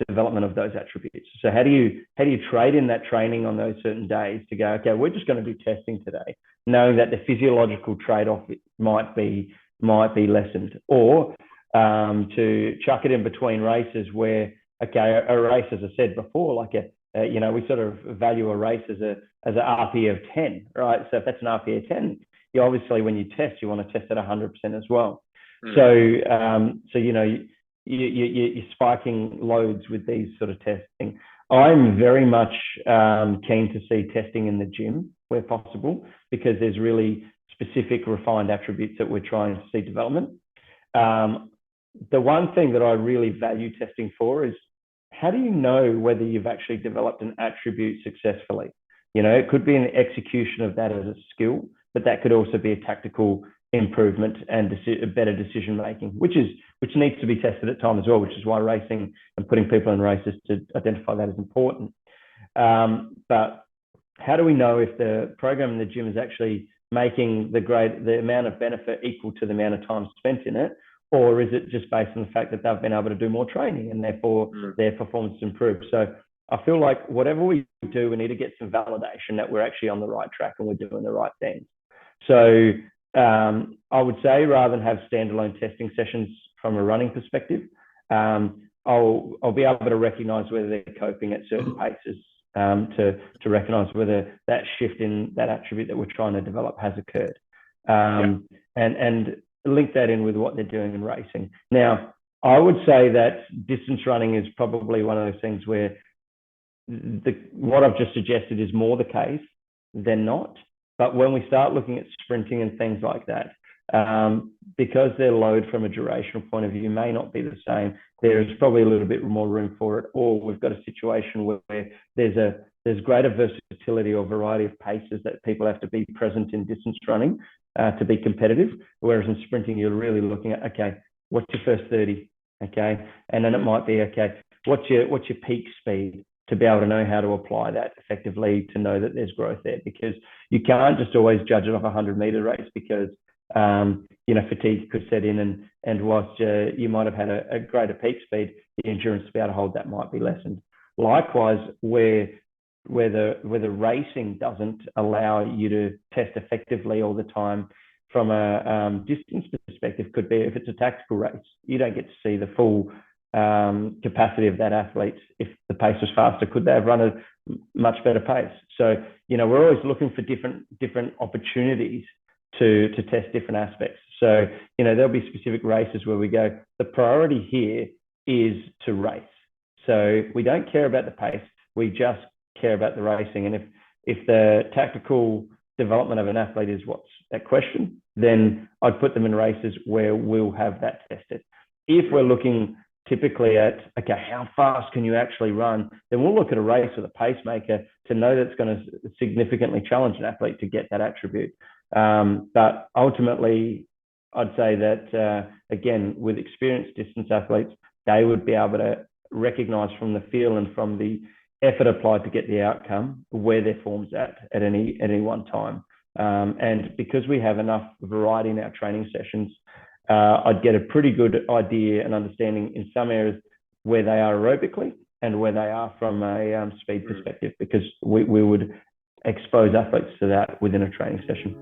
development of those attributes. So how do you trade in that training on those certain days to go, okay, we're just going to do testing today, knowing that the physiological trade-off might be lessened, or to chuck it in between races where, okay, a race, as I said before, we sort of value a race as an RP of 10, right? So if that's an RP of 10, you obviously, when you test, you want to test at 100% as well. You're spiking loads with these sort of testing. I'm very much keen to see testing in the gym where possible, because there's really specific refined attributes that we're trying to see development. The one thing that I really value testing for is, how do you know whether you've actually developed an attribute successfully? It could be an execution of that as a skill, but that could also be a tactical improvement and better decision making, which needs to be tested at time as well, which is why racing and putting people in races to identify that is important. But how do we know if the program in the gym is actually making the amount of benefit equal to the amount of time spent in it? Or is it just based on the fact that they've been able to do more training and therefore their performance improves? So I feel like whatever we do, we need to get some validation that we're actually on the right track and we're doing the right things. So I would say, rather than have standalone testing sessions from a running perspective, I'll be able to recognize whether they're coping at certain paces, to recognize whether that shift in that attribute that we're trying to develop has occurred, and link that in with what they're doing in racing. Now, I would say that distance running is probably one of those things where what I've just suggested is more the case than not. But when we start looking at sprinting and things like that, because their load from a durational point of view may not be the same, there's probably a little bit more room for it. Or we've got a situation where there's greater versatility or variety of paces that people have to be present in distance running to be competitive. Whereas in sprinting, you're really looking at, okay, what's your first 30? Okay. And then it might be, okay, what's your peak speed, to be able to know how to apply that effectively, to know that there's growth there, because you can't just always judge it off a 100-meter race, because fatigue could set in, and whilst you might have had a greater peak speed, the endurance to be able to hold that might be lessened. Likewise, where the racing doesn't allow you to test effectively all the time from a distance perspective, could be if it's a tactical race, you don't get to see the full capacity of that athlete. If the pace was faster, could they have run a much better pace? So, we're always looking for different opportunities to test different aspects. So, there'll be specific races where we go, the priority here is to race. So we don't care about the pace, we just care about the racing. And if the tactical development of an athlete is what's at question, then I'd put them in races where we'll have that tested. If we're looking typically at, okay, how fast can you actually run, then we'll look at a race with a pacemaker to know that's going to significantly challenge an athlete to get that attribute. But ultimately, I'd say that, again, with experienced distance athletes, they would be able to recognize from the feel and from the effort applied to get the outcome where their form's at any one time. And because we have enough variety in our training sessions, I'd get a pretty good idea and understanding in some areas where they are aerobically and where they are from a speed perspective, because we would expose athletes to that within a training session.